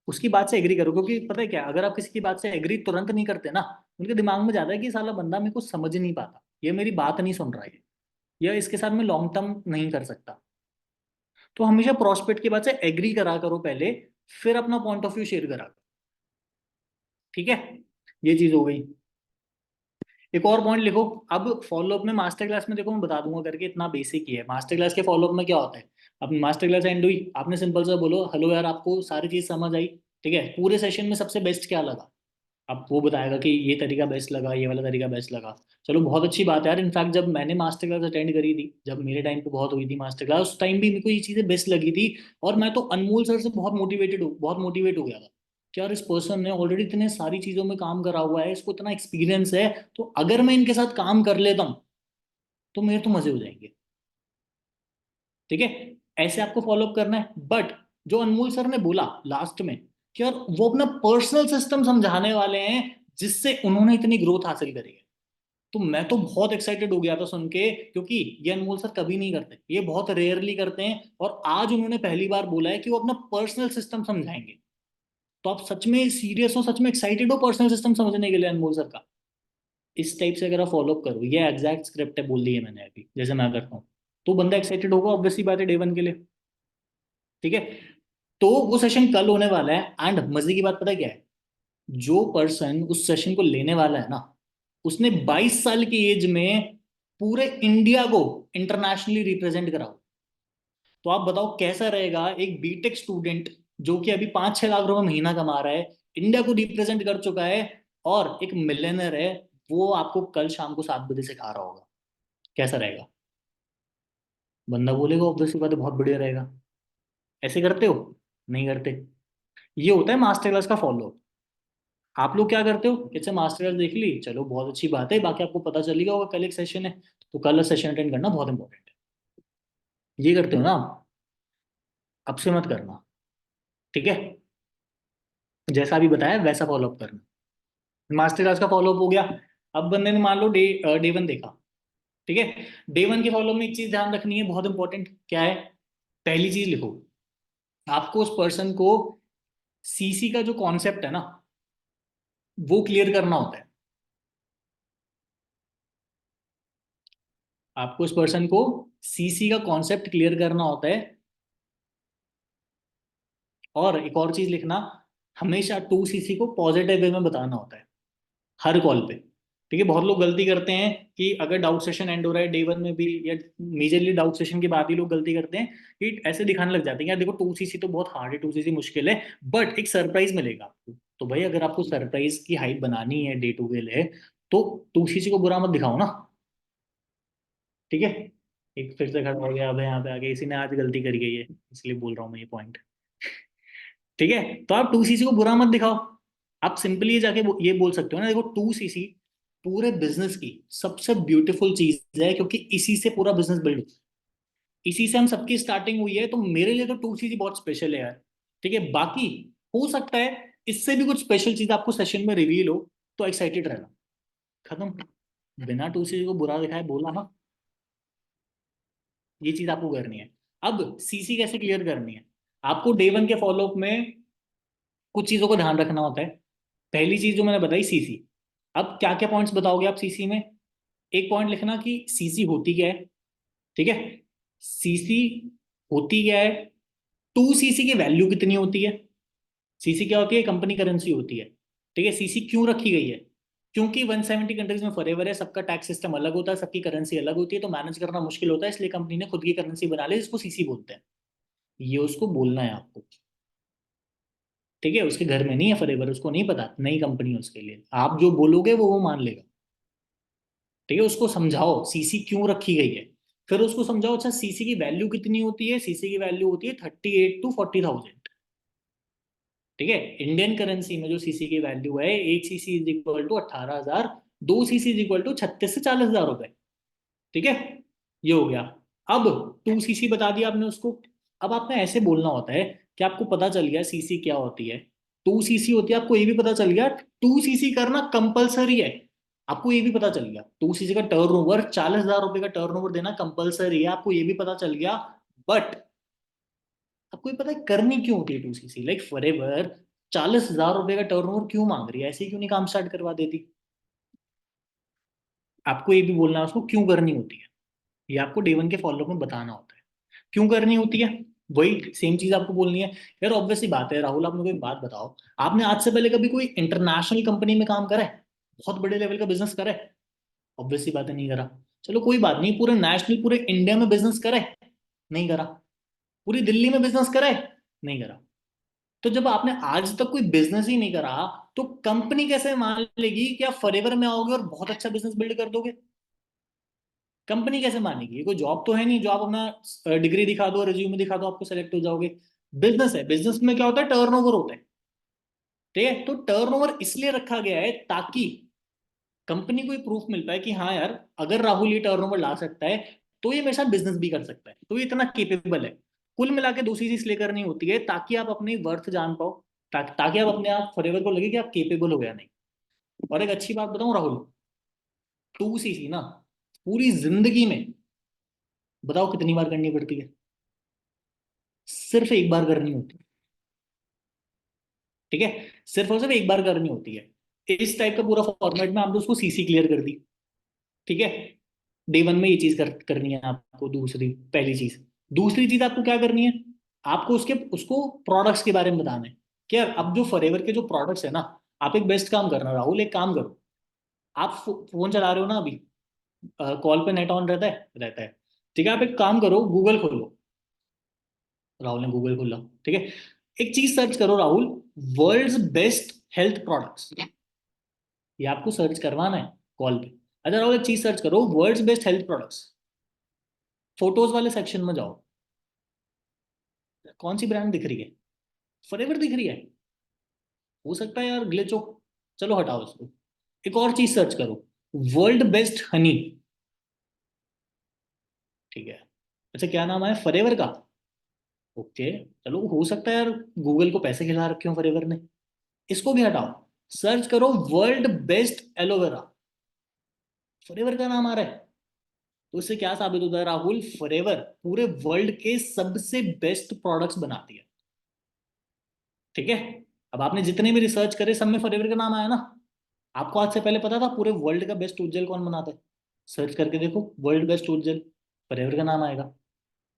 उसकी बात से एग्री करो, क्योंकि पता है क्या, अगर आप किसी की बात से एग्री तुरंत नहीं करते ना, उनके दिमाग में जाता है कि साला बंदा मेरे को समझ नहीं पाता, ये मेरी बात नहीं सुन रहा है, या इसके साथ मैं लॉन्ग टर्म नहीं कर सकता। तो हमेशा प्रोस्पेक्ट की बात से एग्री करा करो पहले, फिर अपना पॉइंट ऑफ व्यू शेयर करा करो। ठीक है, ये चीज हो गई। एक और पॉइंट लिखो, अब फॉलोअप में मास्टर क्लास में देखो मैं बता दूंगा करके, इतना बेसिक ही है। मास्टर क्लास के फॉलोअप में क्या होता है, अब मास्टर क्लास एंड हुई, आपने सिंपल सा बोलो हेलो यार आपको सारी चीज समझ आई, ठीक है, पूरे सेशन में सबसे बेस्ट क्या लगा, अब वो बताएगा कि ये तरीका बेस्ट लगा, ये वाला तरीका बेस्ट लगा। चलो बहुत अच्छी बात है यार, इनफैक्ट जब मैंने मास्टर क्लास अटेंड करी थी, जब मेरे टाइम पे बहुत हुई थी मास्टर क्लास, उस टाइम भी मेरे को ये चीज़ें बेस्ट लगी थी। और मैं तो अनमोल सर से बहुत मोटिवेट हो गया था कि यार इस पर्सन ने ऑलरेडी इतने सारी चीज़ों में काम करा हुआ है, इसको इतना एक्सपीरियंस है, तो अगर मैं इनके साथ काम कर लेता हूँ तो मेरे तो मजे हो जाएंगे। ठीक है, ऐसे आपको फॉलोअप करना है, बट जो अनमोल सर ने बोला लास्ट में कि यार वो अपना पर्सनल सिस्टम समझाने वाले हैं जिससे उन्होंने इतनी ग्रोथ हासिल करी है। तो मैं तो बहुत एक्साइटेड हो गया था सुन के, क्योंकि ये अनमोल सर कभी नहीं करते, ये बहुत रेयरली करते हैं, और आज उन्होंने पहली बार बोला है कि वो अपना पर्सनल सिस्टम समझाएंगे। तो आप सच में सीरियस हो, सच में एक्साइटेड हो पर्सनल सिस्टम समझने के लिए अनमोल सर का? इस टाइप से अगर आप फॉलो अप करो, ये एग्जैक्ट स्क्रिप्ट है, बोल दी है मैंने अभी जैसे मैं करता हूँ, तो बंदा एक्साइटेड होगा, ऑब्वियसली बात है, डे वन के लिए। ठीक है, तो वो सेशन कल होने वाला है, एंड मजे की बात पता है क्या है? जो पर्सन उस सेशन को लेने वाला है ना, उसने 22 साल की एज में पूरे इंडिया को इंटरनेशनली रिप्रेजेंट करा। तो आप बताओ कैसा रहेगा एक बीटेक स्टूडेंट जो कि अभी 5-6 लाख रुपए महीना कमा रहा है, इंडिया को रिप्रेजेंट कर चुका है, और एक मिलियनर है, वो आपको कल शाम को 7 बजे सिखा रहा होगा। कैसा रहेगा? बंदा बोलेगा ऑब्वियसली बात है, बहुत बढ़िया रहेगा। ऐसे करते हो? नहीं करते। ये होता है मास्टर क्लास का फॉलो। आप लोग क्या करते हो कि अच्छा मास्टर क्लास देख ली, चलो बहुत अच्छी बात है, बाकी आपको पता चलेगा होगा कल एक सेशन है, तो कल सेशन अटेंड करना बहुत इंपॉर्टेंट है। ये करते हो ना आप? अब से मत करना। ठीक है, जैसा अभी बताया वैसा फॉलो अप करना। मास्टर क्लास का फॉलो अप हो गया। अब बंदे ने मान लो डे वन देखा। ठीक है, डे वन के फॉलो में एक चीज ध्यान रखनी है, बहुत इंपॉर्टेंट, क्या है? पहली चीज लिखो, आपको उस पर्सन को सीसी का जो कॉन्सेप्ट है ना, वो क्लियर करना होता है। आपको उस पर्सन को सीसी का कॉन्सेप्ट क्लियर करना होता है। और एक और चीज लिखना, हमेशा 2 सीसी को पॉजिटिव वे में बताना होता है हर कॉल पे। ठीक है, बहुत लोग गलती करते हैं कि अगर डाउट सेशन एंड हो रहा है डे वन में भी, या मेजरली डाउट सेशन के बाद ही लोग गलती करते हैं कि ऐसे दिखाने लग जाते हैं यार देखो 2 सीसी तो बहुत हार्ड है, 2 सीसी मुश्किल है, बट एक सरप्राइज मिलेगा आपको। तो भाई अगर आपको सरप्राइज की हाइप बनानी है डे टू के लिए, तो 2 सीसी को बुरा मत दिखाओ ना। ठीक है, एक फिर से खड़ा हो गया अब यहाँ पे आगे, इसी ने आज गलती करी गई है, इसलिए बोल रहा हूँ मैं ये पॉइंट। ठीक है, तो आप 2 सीसी को बुरा मत दिखाओ। आप सिंपली ये जाके ये बोल सकते हो ना, देखो 2 सीसी पूरे बिजनेस की सबसे ब्यूटीफुल चीज है, क्योंकि इसी से पूरा बिजनेस बिल्ड होता है, इसी से हम सबकी स्टार्टिंग हुई है, तो मेरे लिए तो 2 सीसी बहुत स्पेशल है यार। ठीक है, बाकी हो सकता है इससे भी कुछ स्पेशल चीज आपको सेशन में रिवील हो, तो एक्साइटेड रहना। खत्म। बिना 2 सीसी को बुरा दिखाए बोला ना, ये चीज आपको करनी है। अब सीसी कैसे क्लियर करनी है? आपको डे वन के फॉलोअप में कुछ चीजों को ध्यान रखना होता है। पहली चीज जो मैंने बताई, सीसी। अब क्या क्या पॉइंट्स बताओगे आप सीसी में? एक पॉइंट लिखना कि सीसी होती क्या है। ठीक है, सीसी होती क्या है, 2 सीसी की वैल्यू कितनी होती है। सीसी क्या होती है? कंपनी करेंसी होती है। ठीक है, सीसी क्यों रखी गई है? क्योंकि 170 कंट्रीज में फॉरएवर है, सबका टैक्स सिस्टम अलग होता है, सबकी करेंसी अलग होती है, तो मैनेज करना मुश्किल होता है, इसलिए कंपनी ने खुद की करेंसी बना ली जिसको सीसी बोलते हैं। ये उसको बोलना है आपको। ठीक है, उसके घर में नहीं है फॉरएवर, उसको नहीं पता, नई कंपनी है उसके लिए, आप जो बोलोगे वो मान लेगा। ठीक है, उसको समझाओ सीसी क्यों रखी गई है। फिर उसको समझाओ अच्छा सीसी की वैल्यू कितनी होती है। सीसी की वैल्यू होती है 38 to 40,000। ठीक है, इंडियन करेंसी में जो सीसी की वैल्यू है, एक CC is equal to 18,000, 2 CC is equal to 36 से 40 हजार रुपए। ठीक है, ये हो गया। अब 2 सीसी बता दिया आपने उसको। अब आपने ऐसे बोलना होता है कि आपको पता चल गया सीसी क्या होती है, 2 सीसी होती है, आपको ये भी पता चल गया 2 सीसी करना कंपलसरी है। आपको ये भी पता चल गया 2 सीसी का टर्न ओवर 40,000 रुपए का टर्न ओवर देना कंपलसरी है, आपको ये भी पता चल गया। बट आपको ये पता है करनी क्यों होती है 2 सीसी, लाइक फॉरएवर 40,000 रुपए का टर्न ओवर क्यों मांग रही है, ऐसे ही क्यों नहीं काम स्टार्ट करवा देती? आपको ये भी बोलना है उसको क्यों करनी होती है। ये आपको डे वन के फॉलोअप में बताना होता है क्यों करनी होती है। वही सेम चीज आपको बोलनी है। यार ऑब्वियसली बात है राहुल, आप मेरे को एक बात बताओ, आपने आज से पहले कभी कोई इंटरनेशनल कंपनी में काम करा है? बहुत बड़े लेवल का बिजनेस करा है? ऑब्वियसली बात है नहीं करा। चलो कोई बात नहीं, पूरे नेशनल पूरे इंडिया में बिजनेस करा है? नहीं करा। पूरी दिल्ली में बिजनेस करा है? नहीं करा। तो जब आपने आज तक कोई बिजनेस ही नहीं करा, तो कंपनी कैसे मान लेगी कि आप फॉरएवर में आओगे और बहुत अच्छा बिजनेस बिल्ड कर दोगे? कंपनी कैसे मानेगी? ये कोई जॉब तो है नहीं जो आप अपना डिग्री दिखा दो, रिज्यूमे दिखा दो, आपको सेलेक्ट हो जाओगे। बिजनेस है, बिजनेस में क्या होता है? टर्नओवर होता है। ठीक है, तो टर्नओवर इसलिए रखा गया है ताकि कंपनी को प्रूफ मिल पाए कि हाँ यार, अगर राहुल ये टर्नओवर ला सकता है, तो ये मेरे साथ बिजनेस भी कर सकता है, तो ये इतना केपेबल है। कुल मिला के दूसरी चीज इसलिए करनी होती है ताकि आप अपनी वर्थ जान पाओ, ताकि आप अपने आप फॉरएवर को लगे कि आप केपेबल हो गया नहीं। और एक अच्छी बात बताऊं राहुल, 2 CC ना पूरी जिंदगी में बताओ कितनी बार करनी पड़ती है? सिर्फ एक बार करनी होती है। ठीक है, सिर्फ और सिर्फ एक बार करनी होती है। इस टाइप का पूरा फॉर्मेट में आपने उसको सीसी क्लियर कर दी। ठीक है, डे 1 में ये चीज करनी है आपको। पहली चीज, दूसरी चीज आपको क्या करनी है? आपको उसके उसको प्रोडक्ट्स के बारे में बताना है कि यार अब जो फॉरएवर के जो प्रोडक्ट्स है ना, आप एक बेस्ट काम करना राहुल, एक काम करो। आप फोन चला रहे हो ना अभी, कॉल पे नेट ऑन रहता है? रहता है। ठीक है, आप एक काम करो, गूगल खोलो। राहुल ने गूगल खोला, ठीक है। एक चीज सर्च करो Rahul, world's best health products. ये आपको सर्च करवाना है कॉल पे। अच्छा राहुल, एक चीज सर्च करो, world's best health products. Photos वाले सेक्शन में जाओ। कौन सी ब्रांड दिख रही है? फॉरएवर दिख रही है। हो सकता है यार ग्लिच हो, चलो हटाओ इसको। एक और चीज सर्च करो, वर्ल्ड बेस्ट हनी। ठीक है, अच्छा क्या नाम है फॉरएवर का? ओके, चलो हो सकता है यार गूगल को पैसे खिला रखे हो फॉरएवर ने। इसको भी हटाओ, सर्च करो वर्ल्ड बेस्ट एलोवेरा। फॉरएवर का नाम आ रहा है। तो इससे क्या साबित होता है राहुल? फॉरएवर पूरे वर्ल्ड के सबसे बेस्ट प्रोडक्ट्स बनाती है। ठीक है, अब आपने जितने भी रिसर्च करे सब में फॉरएवर का नाम आया ना। आपको आज से पहले पता था पूरे वर्ल्ड का बेस्ट उज्जैल कौन बनाता है? सर्च करके देखो, वर्ल्ड बेस्ट उज्जैल, फॉरएवर का नाम आएगा।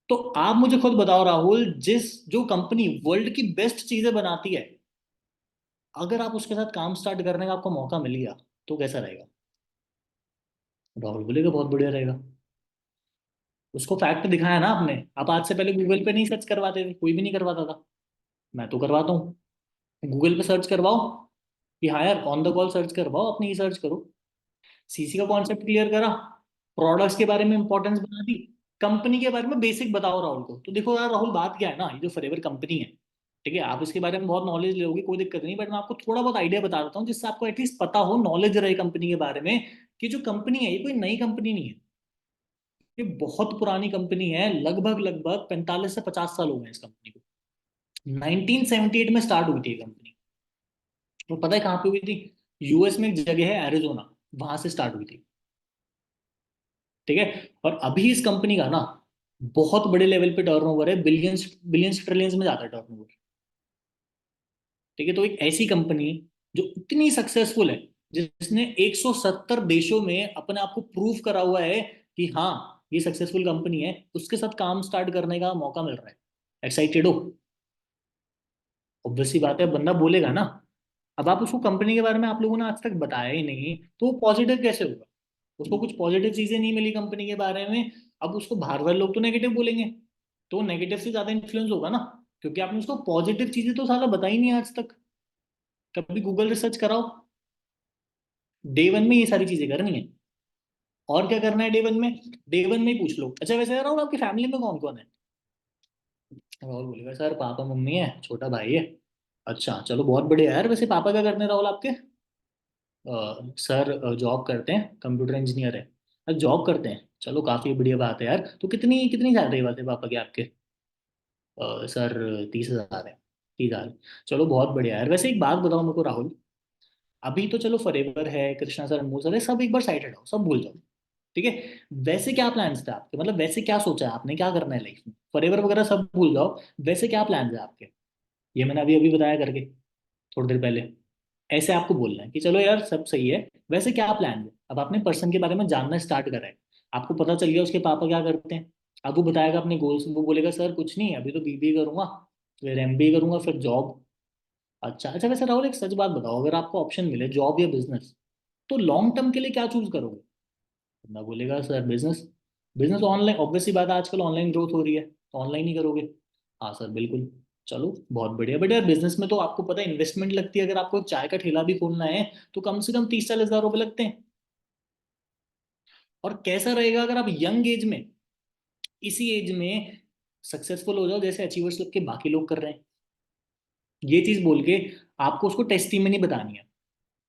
तो आप मुझे खुद बताओ राहुल, जिस जो कंपनी वर्ल्ड की बेस्ट चीजें बनाती है, अगर आप उसके साथ काम स्टार्ट करने का आपको मौका मिल गया तो कैसा रहेगा? राहुल बोलेगा बहुत बढ़िया रहेगा। उसको फैक्ट दिखाया ना आपने। आप आज से पहले गूगल पे नहीं सर्च करवाते थे, कोई भी नहीं करवाता था। मैं तो करवाता हूँ। गूगल पे सर्च करवाओ कि हाँ यार, ऑन द कॉल सर्च करवाओ, अपनी ही सर्च करो। सीसी का कॉन्सेप्ट क्लियर करा, प्रोडक्ट्स के बारे में इंपॉर्टेंस बना दी, कंपनी के बारे में बेसिक बताओ राहुल को। तो देखो यार राहुल, बात क्या है ना, ये जो फॉरएवर कंपनी है, ठीक है, आप इसके बारे में बहुत नॉलेज लोगे, कोई दिक्कत नहीं, बट मैं आपको थोड़ा बहुत आइडिया बता देता हूँ जिससे आपको एटलीस्ट पता हो, नॉलेज रहे कंपनी के बारे में, कि जो कंपनी है ये कोई नई कंपनी नहीं है। ये बहुत पुरानी कंपनी है, लगभग लगभग 45 से 50 साल हो गए इस कंपनी को। 1978 में स्टार्ट हुई थी ये कंपनी। तो पता है कहाँ पे हुई थी? यूएस में एक जगह है एरिजोना, वहां से स्टार्ट हुई थी। ठीक है, और अभी इस कंपनी का ना बहुत बड़े लेवल पे टर्नओवर है, बिलियंस बिलियंस ट्रिलियंस में जाता है टर्नओवर। ठीक है, तो एक ऐसी कंपनी जो इतनी सक्सेसफुल है, जिसने 170 देशों में अपने आप को प्रूव करा हुआ है कि हाँ ये सक्सेसफुल कंपनी है, उसके साथ काम स्टार्ट करने का मौका मिल रहा है। एक्साइटेड हो? ऑब्वियसली बात है, बंदा बोलेगा ना। अब आप उसको कंपनी के बारे में आप लोगों ने आज तक बताया ही नहीं, तो वो पॉजिटिव कैसे होगा? उसको कुछ पॉजिटिव चीजें नहीं मिली कंपनी के बारे में। अब उसको बाहर वाले लोग तो नेगेटिव बोलेंगे, तो नेगेटिव से ज्यादा इन्फ्लुएंस होगा ना, क्योंकि आपने उसको पॉजिटिव चीजें तो साला बताई नहीं आज तक। कभी गूगल रिसर्च कराओ, डे 1 में ये सारी चीजें करनी है। और क्या करना है डे 1 में? डे 1 में ही पूछ लो। अच्छा वैसे राहुल, आपकी फैमिली में कौन कौन है? राहुल बोलेगा सर पापा मम्मी है, छोटा भाई है। अच्छा चलो बहुत बढ़िया यार। वैसे पापा क्या करने राहुल आपके? सर जॉब करते हैं, कंप्यूटर इंजीनियर है। जॉब करते हैं, चलो काफी बढ़िया बात है यार। तो कितनी कितनी सैलरी वाले पापा के आपके? सर 30,000 है। 30,000, चलो बहुत बढ़िया यार। वैसे एक बात बताओ मेरे को राहुल, अभी तो चलो फॉरएवर है, कृष्णा सर, अनमोल सर है, सब एक बार साइड हटाओ, सब भूल जाओ। ठीक है, वैसे क्या प्लान्स थे आपके? मतलब वैसे क्या सोचा है आपने, क्या करना है लाइफ में? फॉरएवर वगैरह सब भूल जाओ, वैसे क्या प्लान्स है आपके? ये मैंने अभी अभी बताया करके, थोड़ी देर पहले। ऐसे आपको बोलना है कि चलो यार सब सही है, वैसे क्या प्लान है? अब आपने पर्सन के बारे में जानना स्टार्ट करा है, आपको पता चल गया उसके पापा क्या करते हैं। अब वो बताएगा अपने गोल्स, वो बोलेगा सर कुछ नहीं, अभी तो बीबीए करूंगा, फिर एमबीए करूंगा, फिर जॉब। अच्छा अच्छा, वैसे राहुल एक सच बात बताओ, अगर आपको ऑप्शन मिले जॉब या बिजनेस, तो लॉन्ग टर्म के लिए क्या चूज करोगे? बंदा बोलेगा sir business. Business online, obviously बात है, आजकल ऑनलाइन ग्रोथ हो रही है, तो ऑनलाइन ही करोगे। हाँ सर बिल्कुल। चलो बहुत बढ़िया, बट यार बिजनेस में तो आपको पता है इन्वेस्टमेंट लगती है। अगर आपको एक चाय का ठेला भी खोलना है तो कम से कम 30-40 हज़ार रुपये लगते हैं। और कैसा रहेगा अगर आप यंग एज में, इसी एज में सक्सेसफुल हो जाओ जैसे अचीवर्स लोग के बाकी लोग कर रहे हैं, ये चीज बोल के आपको उसको टेस्टिमनी बतानी है।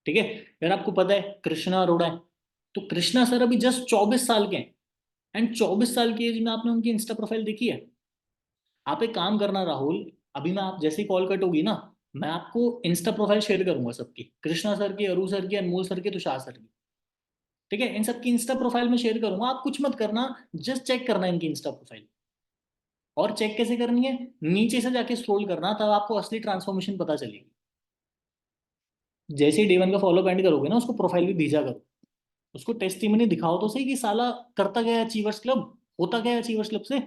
ठीक है, यार आपको पता है कृष्णा अरोड़ा है, तो कृष्णा सर अभी जस्ट 24 साल के हैं। एंड 24 साल की एज में आपने उनकी इंस्टा प्रोफाइल देखी है? आप एक काम करना राहुल, अभी मैं आप जैसे ही कॉल कट होगी ना, मैं आपको इंस्टा प्रोफाइल शेयर करूंगा सबकी, कृष्णा सर की, अरु सर की, अनमोल सर की, तुषार सर की। ठीक है, इन सबकी इंस्टा प्रोफाइल में शेयर करूंगा, आप कुछ मत करना, जस्ट चेक करना इनकी इंस्टा प्रोफाइल। और चेक कैसे करनी है, नीचे से जाके स्क्रॉल करना, तब आपको असली ट्रांसफॉर्मेशन पता चलेगी। जैसे ही डे वन का फॉलो एंड करोगे ना, उसको प्रोफाइल भी भेजा करो, उसको टेस्टिमनी दिखाओ तो सही कि साला करता गया अचीवर्स क्लब, होता गया अचीवर्स क्लब से।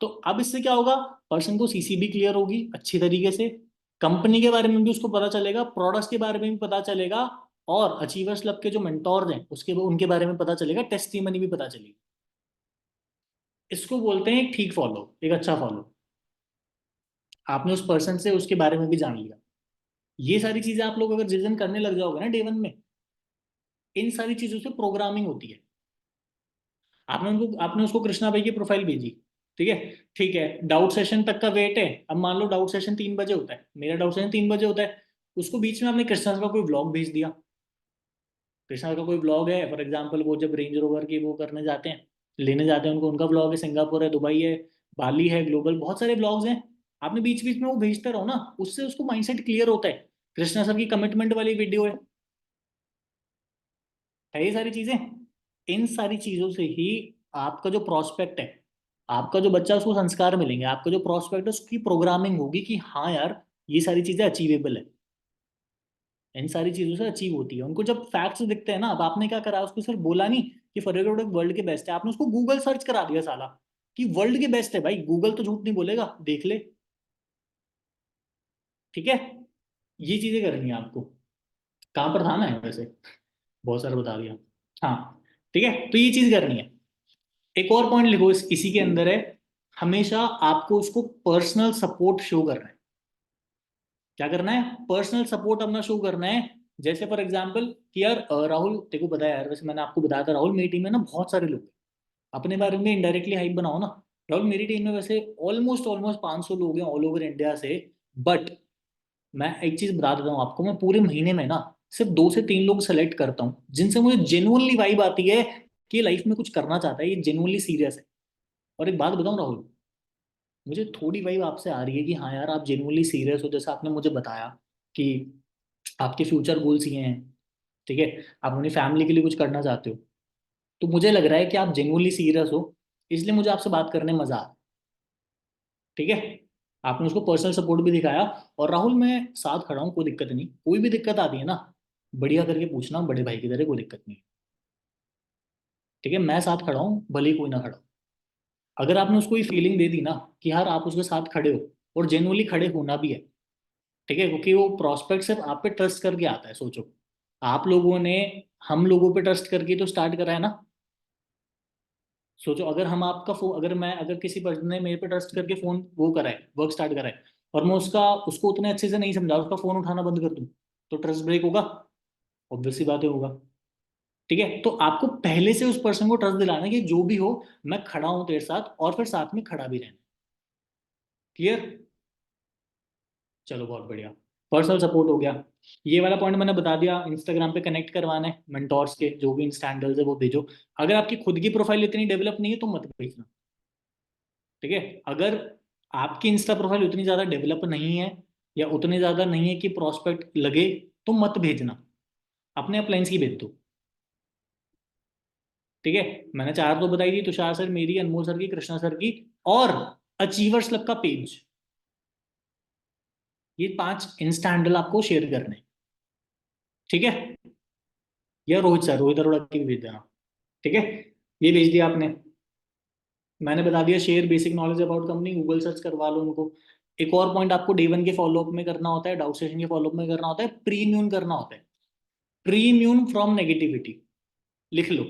तो अब इससे क्या होगा, पर्सन को सीसीबी क्लियर होगी अच्छी तरीके से, कंपनी के बारे में भी उसको पता चलेगा, प्रोडक्ट्स के बारे में भी पता चलेगा, और अचीवर्स क्लब के जो मेंटोर्स हैं उसके उनके बारे में पता चलेगा, टेस्टिमनी भी पता चलेगी। इसको बोलते हैं एक ठीक फॉलो, एक अच्छा फॉलो। आपने उस पर्सन से उसके बारे में भी जान लिया। ये सारी चीजें आप लोग अगर रिविजन करने लग जाओगे ना डे वन में, इन सारी चीजों से प्रोग्रामिंग होती है। आपने उसको कृष्णा भाई की प्रोफाइल भेजी, ठीक है, ठीक है, डाउट सेशन तक का वेट है। अब मान लो डाउट सेशन 3 बजे होता है, मेरा डाउट सेशन 3 बजे होता है, उसको बीच में आपने कृष्णा का कोई ब्लॉग भेज दिया। कृष्णा का कोई ब्लॉग है, फॉर एग्जाम्पल वो जब रेंज रोवर की वो करने जाते हैं, लेने जाते हैं उनको, उनका ब्लॉग है, सिंगापुर है, दुबई है, बाली है, ग्लोबल, बहुत सारे ब्लॉग्स हैं। आपने बीच बीच में वो भेजते रहो ना, उससे उसको माइंडसेट क्लियर होता है। कृष्णा सर की कमिटमेंट वाली वीडियो है ये सारी चीजें। इन सारी चीजों से ही आपका जो प्रोस्पेक्ट है, आपका जो बच्चा, उसको संस्कार मिलेंगे, आपका जो प्रोस्पेक्ट है उसकी प्रोग्रामिंग होगी कि हाँ यार, ये सारी चीजें अचीवेबल है। इन सारी चीजों से अचीव होती है, उनको जब फैक्ट्स दिखते हैं ना। अब आपने क्या करा, उसको सिर्फ बोला नहीं कि फरीदकोट वर्ल्ड के बेस्ट है, आपने उसको गूगल सर्च करा दिया साला, कि वर्ल्ड के बेस्ट है भाई, गूगल तो झूठ नहीं बोलेगा, देख ले। ठीक है, ये चीजें करनी है आपको। कहाँ पर था मैं वैसे, बहुत सारा बता दिया। हाँ, ठीक है, तो ये चीज करनी है। एक और पॉइंट लिखो इसी के अंदर है, हमेशा आपको उसको पर्सनल सपोर्ट शो करना है। क्या करना है, पर्सनल सपोर्ट अपना शो करना है। जैसे फॉर एग्जांपल कि यार राहुल, तेको पता है यार, वैसे मैंने आपको बताया था राहुल, मेरी टीम में ना बहुत सारे लोग हैं। अपने बारे में इनडायरेक्टली हाइप बनाओ ना। राहुल, मेरी टीम में वैसे ऑलमोस्ट ऑलमोस्ट 500 लोग हैं ऑल ओवर इंडिया से, बट मैं एक चीज बता देता हूँ आपको, मैं पूरे महीने में ना सिर्फ 2 से 3 लोग सेलेक्ट करता हूँ, जिनसे मुझे जेनुअनली वाइब आती है कि लाइफ में कुछ करना चाहता है, ये जेनुअनली सीरियस है। और एक बात बताऊं राहुल, मुझे थोड़ी वाइब आपसे आ रही है कि हाँ यार, आप जेनुअनली सीरियस हो, जैसे आपने मुझे बताया कि आपके फ्यूचर गोल्स ये हैं। ठीक है, आप अपनी फैमिली के लिए कुछ करना चाहते हो, तो मुझे लग रहा है कि आप जेनुअनली सीरियस हो, इसलिए मुझे आपसे बात करने में मजा आ रहा है। ठीक है, आपने उसको पर्सनल सपोर्ट भी दिखाया। और राहुल, मैं साथ खड़ा हूँ, कोई दिक्कत नहीं, कोई भी दिक्कत आती है ना, बढ़िया करके पूछना, बड़े भाई की तरह, कोई दिक्कत नहीं। ठीक है, मैं साथ खड़ा हूँ, भले ही कोई ना खड़ा हो। अगर आपने उसको ये फीलिंग दे दी ना कि यार आप उसके साथ खड़े हो, और जेनुअनली खड़े होना भी है। ठीक है, क्योंकि वो प्रोस्पेक्ट सिर्फ आप पे ट्रस्ट करके आता है, सोचो। आप लोगों ने हम लोगों पे ट्रस्ट करके तो स्टार्ट करा है ना। सोचो, अगर हम आपका फोन, अगर किसी पर्सन ने मेरे पे ट्रस्ट करके फोन वो करा है, वर्क स्टार्ट करा है, और मैं उसको उतने अच्छे से नहीं समझा, उसका फोन उठाना बंद कर दूं, तो ट्रस्ट ब्रेक होगा, ऑब्वियस सी बात है, होगा। ठीक है, तो आपको पहले से उस पर्सन को ट्रस्ट दिलाना है कि जो भी हो, मैं खड़ा हूं तेरे साथ, और फिर साथ में खड़ा भी रहना। क्लियर? चलो, बहुत बढ़िया। पर्सनल सपोर्ट हो गया। ये वाला पॉइंट मैंने बता दिया, इंस्टाग्राम पे कनेक्ट करवाना है मेंटोर्स के, जो भी इंस्टा हैंडल्स है वो भेजो। अगर आपकी खुद की प्रोफाइल इतनी डेवलप नहीं है तो मत भेजना। ठीक है, अगर आपकी इंस्टा प्रोफाइल उतनी ज्यादा डेवलप नहीं है, या उतनी ज्यादा नहीं है कि प्रोस्पेक्ट लगे, तो मत भेजना, अपने अपलाइंस की भेज दो। ठीक है, मैंने चार तो बताई थी, तुषार सर, मेरी, अनमोल सर की, कृष्णा सर की, और अचीवर्स क्लब का पेज। ये 5 इंस्टा हैंडल आपको शेयर करने हैं। ठीक है, या रोहित अरोड़ा की भी भेज देना। ठीक है, ये भेज दिया आपने। मैंने बता दिया, share basic knowledge about company, Google search करवा लो उनको। एक और पॉइंट आपको डे वन के फॉलोअप में करना होता है, डाउट सेशन के फॉलोअप में करना होता है, प्री इम्यून करना होता है। प्री इम्यून फ्रॉम नेगेटिविटी, लिख लो।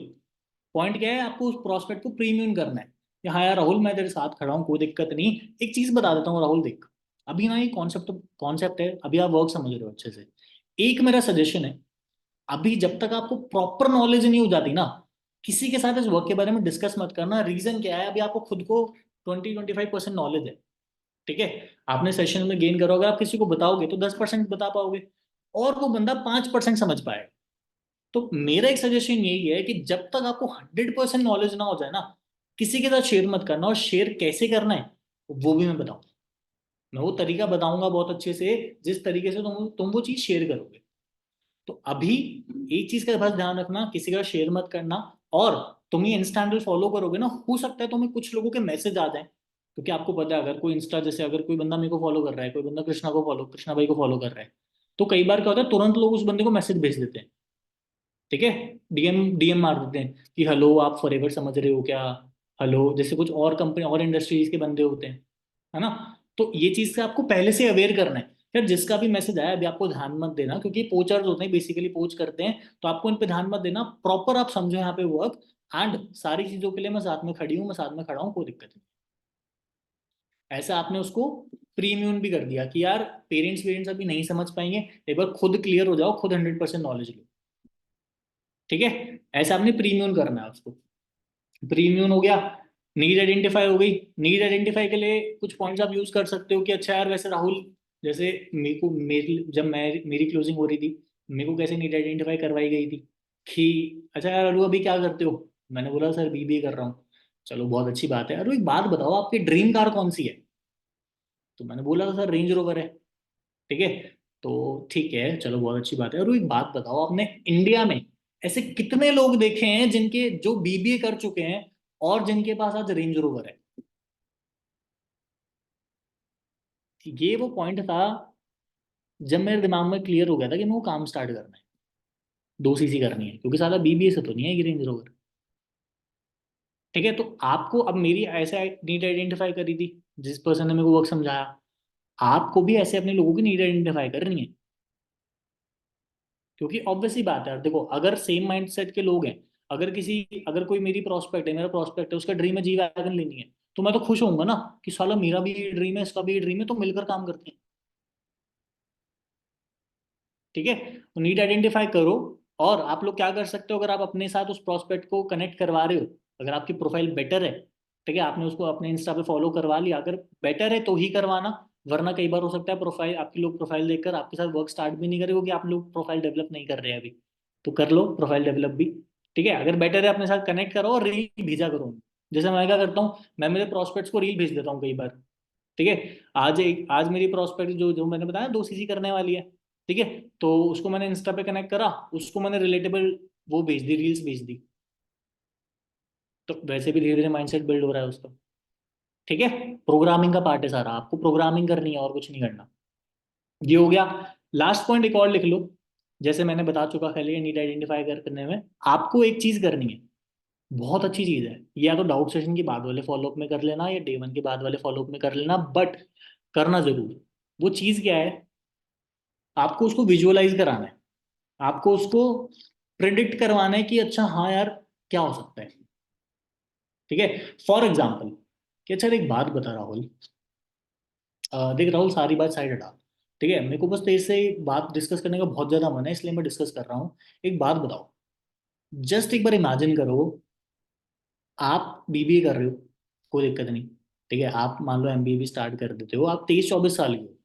पॉइंट क्या है, आपको उस प्रोस्पेक्ट को प्री इम्यून करना है कि हाँ यार राहुल, मैं तेरे साथ खड़ा हूँ, कोई दिक्कत नहीं। एक चीज बता देता हूँ राहुल, देख, अभी ना ये कॉन्सेप्ट कॉन्सेप्ट है, अभी आप वर्क समझ रहे हो अच्छे से। एक मेरा सजेशन है, अभी जब तक आपको प्रॉपर नॉलेज नहीं हो जाती ना, किसी के साथ इस वर्क के बारे में डिस्कस मत करना। रीजन क्या है, अभी आपको खुद को 20-25% नॉलेज है। ठीक है, आपने सेशन में गेन करोगे, आप किसी को बताओगे तो 10% बता पाओगे, और वो बंदा 5% समझ पाएगा। तो मेरा एक सजेशन यही है कि जब तक आपको 100% नॉलेज ना हो जाए ना, किसी के साथ शेयर मत करना, और शेयर कैसे करना है वो भी मैं बताऊँ। मैं वो तरीका बताऊंगा बहुत अच्छे से, जिस तरीके से तुम वो चीज शेयर करोगे। तो अभी एक चीज का बस ध्यान रखना, किसी का शेयर मत करना। और तुम ये इंस्टा हैंडल फॉलो करोगे ना, हो सकता है तुम्हें कुछ लोगों के मैसेज आ जाए, क्योंकि आपको पता है अगर कोई इंस्टा, जैसे अगर कोई बंदा मेरे को फॉलो कर रहा है, कोई बंदा कृष्णा भाई को फॉलो कर रहा है, तो कई बार क्या होता है, तुरंत लोग उस बंदे को मैसेज भेज देते हैं। ठीक है, डीएम डीएम मार देते हैं कि हेलो आप फॉरएवर समझ रहे हो क्या, हेलो, जैसे कुछ और कंपनी और इंडस्ट्रीज के बंदे होते हैं, है ना। तो ये चीज से आपको पहले से अवेयर करना है। फिर जिसका भी मैसेज आया अभी आपको ध्यान मत देना, क्योंकि पोचर्स होते हैं, बेसिकली पोच करते हैं, तो आपको इन पे ध्यान मत देना, प्रॉपर आप समझो यहाँ पे वर्क। एंड सारी चीजों के लिए मैं साथ में खड़ी हूँ, मैं साथ में खड़ा हूँ, कोई दिक्कत नहीं। ऐसा आपने उसको प्रीम्यून भी कर दिया कि यार पेरेंट्स पेरेंट्स अभी नहीं समझ पाएंगे, एक बार खुद क्लियर हो जाओ, खुद 100% नॉलेज लो। ठीक है, ऐसा आपने प्रीम्यून करना है उसको। प्रीमियम हो गया। नीड आइडेंटिफाई हो गई। नीड आइडेंटिफाई के लिए कुछ पॉइंट्स आप यूज कर सकते हो कि अच्छा यार वैसे राहुल, जैसे मेरे को मेरी जब मैं मेरी क्लोजिंग हो रही थी, मेरे को कैसे नीड आइडेंटिफाई करवाई गई थी कि अच्छा यार अनु अभी क्या करते हो। मैंने बोला सर बीबीए कर रहा हूँ। चलो बहुत अच्छी बात है, अरे एक बात बताओ आपकी ड्रीम कार कौन सी है। तो मैंने बोला था सर रेंज रोवर है। ठीक है, तो ठीक है चलो बहुत अच्छी बात है, और एक बात बताओ आपने इंडिया में ऐसे कितने लोग देखे हैं जिनके जो बीबीए कर चुके हैं और जिनके पास आज रेंज रोवर है। ये वो पॉइंट था जब मेरे दिमाग में क्लियर हो गया था कि मेरे को काम स्टार्ट करना है, दो सीसी करनी है, क्योंकि साला बीबीए से तो नहीं है ये रेंज रोवर। ठीक है, तो आपको अब मेरी ऐसे नीड आइडेंटिफाई करी थी, जिस पर्सन ने मेरे को वर्क समझाया, आपको भी ऐसे अपने लोगों की नीड आइडेंटिफाई करनी है। क्योंकि ऑब्वियसली बात है, देखो अगर सेम माइंडसेट के लोग हैं, अगर कोई मेरी प्रॉस्पेक्ट है, मेरा प्रॉस्पेक्ट है, उसका ड्रीम है जी वैगन लेनी है, तो मैं तो खुश होऊंगा ना कि साला मेरा भी ये ड्रीम है, इसका भी ये ड्रीम है, तो मिलकर काम करते हैं। ठीक है, तो नीड आइडेंटिफाई करो। और आप लोग क्या कर सकते हो, अगर आप अपने साथ उस प्रॉस्पेक्ट को कनेक्ट करवा रहे हो, अगर आपकी प्रोफाइल बेटर है, ठीक है, आपने उसको अपने इंस्टा पे फॉलो करवा लिया, अगर बेटर है तो ही करवाना। वरना कई बार हो सकता है प्रोफाइल आपकी, लोग प्रोफाइल देखकर आपके साथ वर्क स्टार्ट भी नहीं करेगा, कि आप लोग प्रोफाइल डेवलप नहीं कर रहे हैं अभी, तो कर लो प्रोफाइल डेवलप भी। ठीक है, अगर बेटर है अपने साथ कनेक्ट करो और रील भेजा करो। जैसे मैं क्या करता हूँ, मैं मेरे प्रोस्पेक्ट्स को रील भेज देता हूँ कई बार। ठीक है, आज मेरी प्रोस्पेक्ट जो जो मैंने बताया 2 सीसी करने वाली है। ठीक है, तो उसको मैंने इंस्टा पे कनेक्ट करा, उसको मैंने रिलेटेबल वो भेज दी, रील्स भेज दी। तो वैसे भी धीरे धीरे माइंडसेट बिल्ड हो रहा है उसका। ठीक है, प्रोग्रामिंग का पार्ट है सारा, आपको प्रोग्रामिंग करनी है और कुछ नहीं करना। ये हो गया। लास्ट पॉइंट एक और लिख लो। जैसे मैंने बता चुका पहले, नीड आइडेंटिफाई करने में आपको एक चीज करनी है, बहुत अच्छी चीज है, या तो डाउट सेशन के बाद वाले फॉलोअप में कर लेना, या डे 1 के बाद वाले फॉलोअप में कर लेना, बट करना जरूर। वो चीज क्या है, आपको उसको विजुअलाइज कराना है, आपको उसको प्रिडिक्ट करवाना है कि अच्छा हाँ यार क्या हो सकता है। ठीक है, फॉर एग्जाम्पल कि अच्छा एक बात बता राहुल, देख राहुल सारी बात साइड हटा। ठीक है, मेरे को बस तेरे से बात डिस्कस करने का बहुत ज्यादा मन है, इसलिए मैं डिस्कस कर रहा हूँ। एक बात बताओ, जस्ट एक बार इमेजिन करो, आप बीबीए कर रहे हो, कोई दिक्कत नहीं। ठीक है, आप मान लो एमबीए भी स्टार्ट कर देते हो, आप 23-24 साल की हो,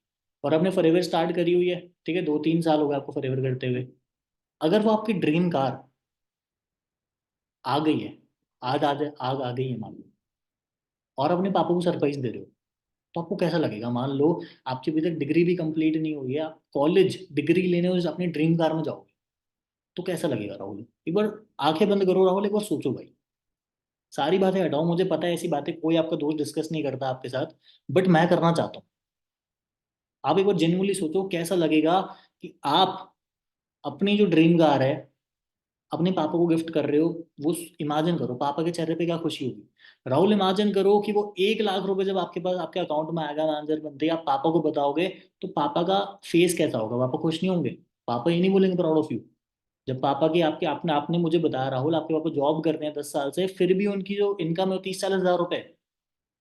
और आपने फॉरएवर स्टार्ट करी हुई है। ठीक है, 2-3 साल हो गए आपको फॉरएवर करते हुए। अगर वो आपकी ड्रीम कार आ गई है, आग आ गई है मान लो, और अपने पापा को सरप्राइज दे रहे हो, तो आपको कैसा लगेगा। मान लो आपकी अभी तक डिग्री भी कंप्लीट नहीं हुई है, आप कॉलेज डिग्री लेने उस अपनी ड्रीम कार में जाओगे, तो कैसा लगेगा राहुल। एक बार आंखें बंद करो राहुल, एक बार सोचो भाई। सारी बातें हटाओ, मुझे पता है ऐसी बातें कोई आपका दोस्त डिस्कस नहीं करता आपके साथ, बट मैं करना चाहता हूँ। आप एक बार जेन्युइनली सोचो कैसा लगेगा कि आप अपनी जो ड्रीम कार है अपने पापा को गिफ्ट कर रहे हो। वो इमेजिन करो पापा के चेहरे पे क्या खुशी होगी। राहुल इमेजिन करो कि वो 1 लाख रुपए जब आपके पास आपके अकाउंट में आएगा, मैनेजर बनते ही आप पापा को बताओगे, तो पापा का फेस कैसा होगा, पापा खुश नहीं होंगे। पापा ये नहीं बोलेंगे प्राउड ऑफ यू। जब पापा की आपके आपने आपने मुझे बताया राहुल, आपके पापा जॉब करते हैं 10 साल से, फिर भी उनकी जो इनकम है 30-40 हजार रुपए है,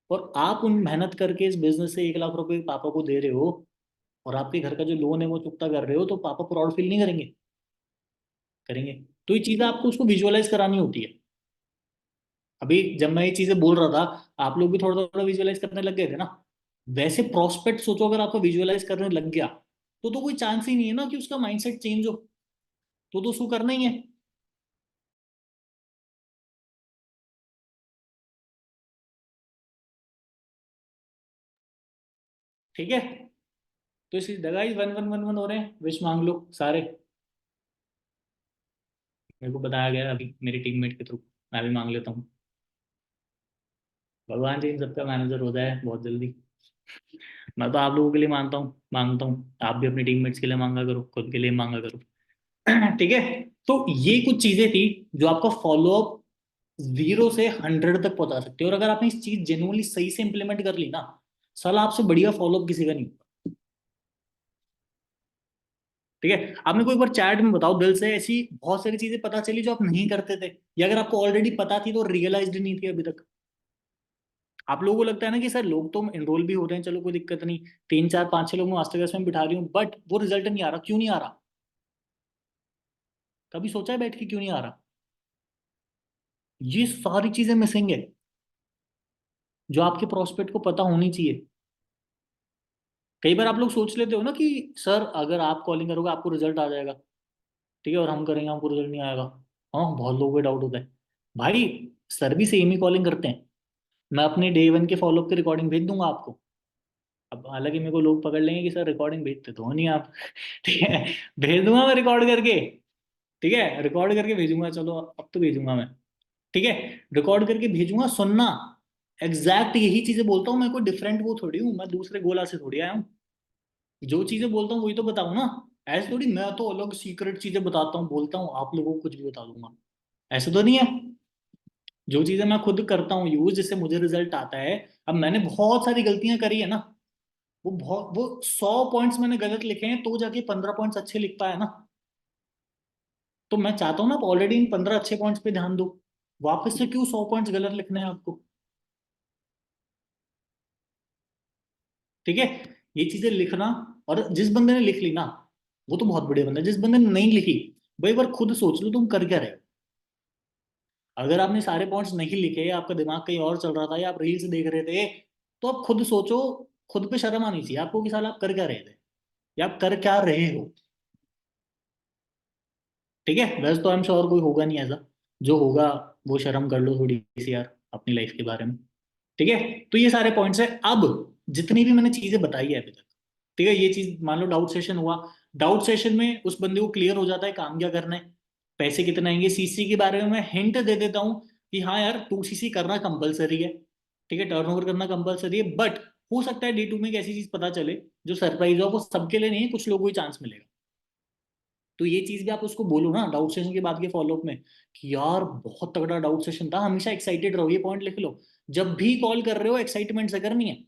और आप उन मेहनत करके इस बिजनेस से 1 लाख रुपए पापा को दे रहे हो, और आपके घर का जो लोन है वो चुकता कर रहे हो, तो पापा प्राउड फील नहीं करेंगे। करेंगे। तो ये चीजें आपको उसको विजुअलाइज करानी होती है। अभी जब मैं ये चीजें बोल रहा था, आप लोग भी थोड़ा थोड़ा विजुअलाइज करने लग गए थे ना। वैसे प्रोस्पेक्ट सोचो, अगर आपको विजुअलाइज करने लग गया, तो कोई चांस ही नहीं है ना कि उसका माइंडसेट चेंज हो। तो उसको करना ही है। ठीक है, तो इसी गाइस 1 1 1 1 हो रहे हैं, विश मांग लो सारे। मेरे को बताया गया अभी मेरी टीममेट के थ्रू, मैं भी मांग लेता हूँ। भगवान जी इन सबका मैनेजर हो जाए बहुत जल्दी। मैं तो आप लोगों के लिए मानता हूँ, मांगता हूँ, आप भी अपनी टीममेट्स के लिए मांगा करो, खुद के लिए मांगा करो। ठीक है, तो ये कुछ चीजें थी जो आपका फॉलोअप 0 से 100 तक पहुंचा सकती है, और अगर आपने इस चीज जेन्युइनली सही से इंप्लीमेंट कर ली ना, साला आपसे बढ़िया फॉलोअप किसी का नहीं होगा। ठीक है, आप मेरे को एक बार चैट में बताओ दिल से, ऐसी बहुत सारी चीजें पता चली जो आप नहीं करते थे, या अगर आपको ऑलरेडी पता थी तो रियलाइज्ड नहीं थी अभी तक। आप लोगों को लगता है ना कि सर लोग तो एनरोल भी हो रहे हैं, चलो कोई दिक्कत नहीं, 3 4 5 6 लोग मैं मास्टर क्लास में बिठा रही हूँ, बट वो रिजल्ट नहीं आ रहा, क्यों नहीं आ रहा? कभी सोचा है बैठ के क्यों नहीं आ रहा? ये सारी चीजें मिसिंग है जो आपके प्रोस्पेक्ट को पता होनी चाहिए। कई बार आप लोग सोच लेते हो ना कि सर अगर आप कॉलिंग करोगे आपको रिजल्ट आ जाएगा, ठीक है, और हम करेंगे हमको रिजल्ट नहीं आएगा। हाँ, बहुत लोगों को डाउट होता है। भाई, सर भी सेम ही कॉलिंग करते हैं। मैं अपने डे 1 के फॉलोअप की रिकॉर्डिंग भेज दूंगा आपको। अब हालांकि मेरे को लोग पकड़ लेंगे कि सर रिकॉर्डिंग भेजते तो हो नहीं आप। ठीक है, भेज दूंगा मैं रिकॉर्ड करके। ठीक है, रिकॉर्ड करके भेजूंगा, चलो अब तो भेजूंगा मैं। ठीक है, रिकॉर्ड करके भेजूंगा, सुनना। एग्जैक्ट यही चीजें बोलता हूँ मैं, कोई डिफरेंट वो थोड़ी हूँ, मैं दूसरे गोला से थोड़ी आया हूँ। जो चीजें बोलता हूँ वही तो बताऊँ ना। ऐसे थोड़ी मैं तो अलग सीक्रेट चीजें बताता हूँ, बोलता हूँ, आप लोगों को कुछ भी बता दूंगा। ऐसे तो नहीं है। जो चीजें मैं खुद करता हूँ यूज, जिससे मुझे रिजल्ट आता है। अब मैंने बहुत सारी गलतियां करी है ना, वो 100 पॉइंट्स मैंने गलत लिखे हैं तो जाके 15 पॉइंट्स अच्छे लिख पाया ना। तो मैं चाहता हूँ ना आप ऑलरेडी इन 15 अच्छे पॉइंट्स पे ध्यान दो। वापस से क्यों 100 पॉइंट्स गलत लिखने हैं आपको? ठीक है, ये चीजें लिखना। और जिस बंदे ने लिख ली ना, वो तो बहुत बड़े बंदा है। जिस बंदे ने नहीं लिखी, भाई एक बार खुद सोच लो तुम कर क्या रहे हो। अगर आपने सारे पॉइंट्स नहीं लिखे, आपका दिमाग कहीं और चल रहा था, या आप रील्स देख रहे थे, तो आप खुद सोचो। खुद पे शर्म आनी चाहिए आपको कि साला आप कर क्या रहे थे, या आप कर क्या रहे हो। ठीक है, वैसे तो आई एम श्योर कोई होगा नहीं ऐसा। जो होगा वो शर्म कर लो थोड़ी सी यार अपनी लाइफ के बारे में। ठीक है, तो ये सारे पॉइंट्स है। अब जितनी भी मैंने चीजें बताई है अभी तक, ठीक है, ये चीज मान लो डाउट सेशन हुआ। डाउट सेशन में उस बंदे को क्लियर हो जाता है काम क्या करना है, पैसे कितने आएंगे। सीसी के बारे में मैं हिंट दे देता हूँ कि हाँ यार 2 सीसी करना कंपलसरी है। ठीक है, टर्नओवर करना कंपलसरी है, बट हो सकता है डे 2 में एक ऐसी चीज पता चले जो सरप्राइज हो, वो सबके लिए नहीं है, कुछ लोगों को ही चांस मिलेगा। तो ये चीज भी आप उसको बोलो ना डाउट सेशन के बाद के फॉलोअप में, कि यार बहुत तगड़ा डाउट सेशन था, हमेशा एक्साइटेड रहो, ये पॉइंट लिख लो। जब भी कॉल कर रहे हो एक्साइटमेंट से करनी है।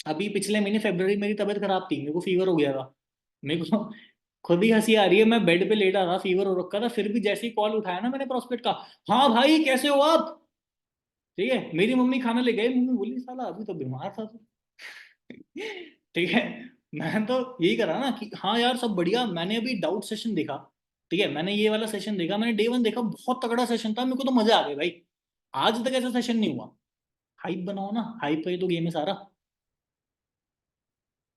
अभी पिछले महीने फरवरी मेरी तबीयत खराब थी, मेरे को फीवर हो गया था। मेरे को खुद ही हंसी आ रही है, मैं बेड पे लेटा था, फीवर हो रखा था, फिर भी जैसे ही कॉल उठाया ना मैंने प्रोस्पेक्ट का, हाँ भाई कैसे हो आप। ठीक है, मेरी मम्मी खाना ले गई, मम्मी बोली साला अभी तो बीमार था तू। ठीक है, मैं तो यही करा ना कि हाँ यार सब बढ़िया, मैंने अभी डाउट सेशन देखा। ठीक है, मैंने ये वाला सेशन देखा, मैंने डे 1 देखा, बहुत तगड़ा सेशन था, मेरे को तो मजा आ गया भाई। आज तक ऐसा सेशन नहीं हुआ। हाइप बनाओ ना, हाइप पे तो गेम है सारा।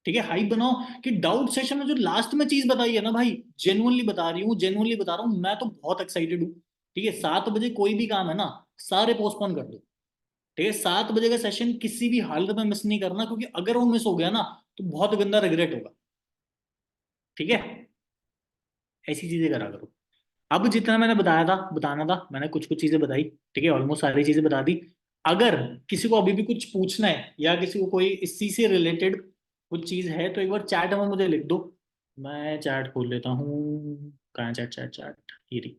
ठीक है, हाइप बनाओ कि डाउट सेशन में जो लास्ट में चीज बताई है ना भाई, जेनुअनली बता रही हूँ, जेनुअनली बता रहा हूँ, मैं तो बहुत एक्साइटेड हूँ। ठीक है, 7 बजे कोई भी काम है ना, सारे पोस्टपोन कर दो। ठीक है, 7 बजे का सेशन किसी भी हालत में मिस नहीं करना, क्योंकि अगर वो मिस हो गया ना तो बहुत गंदा रिग्रेट होगा। ठीक है, ऐसी चीजें करा करो। अब जितना मैंने बताया था, बताना था, मैंने कुछ कुछ चीजें बताई। ठीक है, ऑलमोस्ट सारी चीजें बता दी। अगर किसी को अभी भी कुछ पूछना है, या किसी को कोई इसी से रिलेटेड कुछ चीज है, तो एक बार चैट में मुझे लिख दो। मैं चैट खोल लेता हूँ, कहाँ है चैट, चैट चैट ये रही।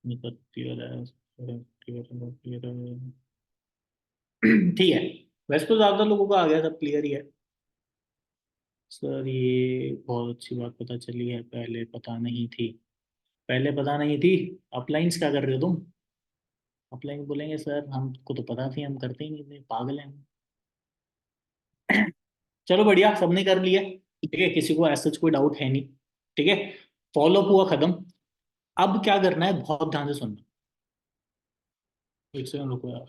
क्लियर है, क्लियर है। ठीक है, वैसे तो ज्यादातर लोगों को आ गया, सब क्लियर ही है। सर ये बहुत अच्छी बात पता चली है, पहले पता नहीं थी। पहले पता नहीं थी? अपलाइंस क्या कर रहे हो तुम? अपलाइन बोलेंगे सर हमको तो पता थी, हम करते ही नहीं थे, पागल हैं हम। चलो बढ़िया, सबने कर लिया। ठीक है, किसी को ऐसा कोई डाउट है नहीं। ठीक है, फॉलोअप हुआ खत्म। अब क्या करना है, बहुत ध्यान से सुनना। एक सेकंड रुको यार।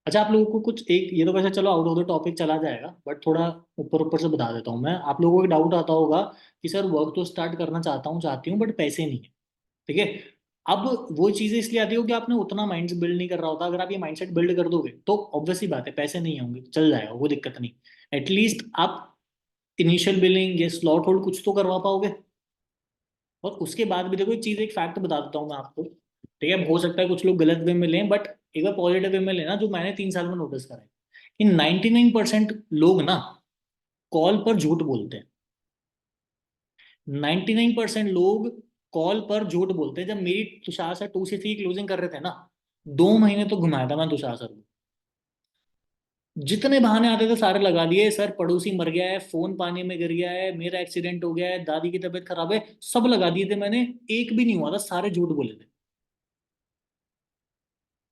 अच्छा, आप लोगों को कुछ एक, ये तो वैसे चलो आउट ऑफ द टॉपिक चला जाएगा, बट थोड़ा ऊपर ऊपर से बता देता हूँ मैं। आप लोगों को डाउट आता होगा कि सर वर्क तो स्टार्ट करना चाहता हूँ, चाहती हूँ, बट पैसे नहीं है। ठीक है। अब वो चीजें इसलिए आती हो कि आपने उतना माइंड बिल्ड नहीं कर रहा होता। अगर आप ये माइंडसेट बिल्ड कर दोगे तो ऑब्वियस ही बात है, पैसे नहीं होंगे, चल जाएगा, वो दिक्कत नहीं। एटलीस्ट आप इनिशियल बिलिंग या स्लॉट होल्ड कुछ तो करवा पाओगे। और उसके बाद भी देखो, एक चीज, एक फैक्ट बता देता हूँ मैं आपको। ठीक है, हो सकता है कुछ लोग गलत वे में लें, बट एक बार पॉजिटिव वे में लेना, जो मैंने 3 साल में नोटिस करा है कि 99% लोग ना कॉल पर झूठ बोलते हैं। 99% लोग कॉल पर झूठ बोलते हैं। जब मेरी तुषार सर 2 से 3 क्लोजिंग कर रहे थे ना, 2 महीने तो घुमाया था मैं तुषार सर को। जितने बहाने आते थे सारे लगा दिए, सर पड़ोसी मर गया है, फोन पानी में गिर गया है, मेरा एक्सीडेंट हो गया है, दादी की तबीयत खराब है, सब लगा दिए थे मैंने। एक भी नहीं हुआ था, सारे झूठ बोले थे।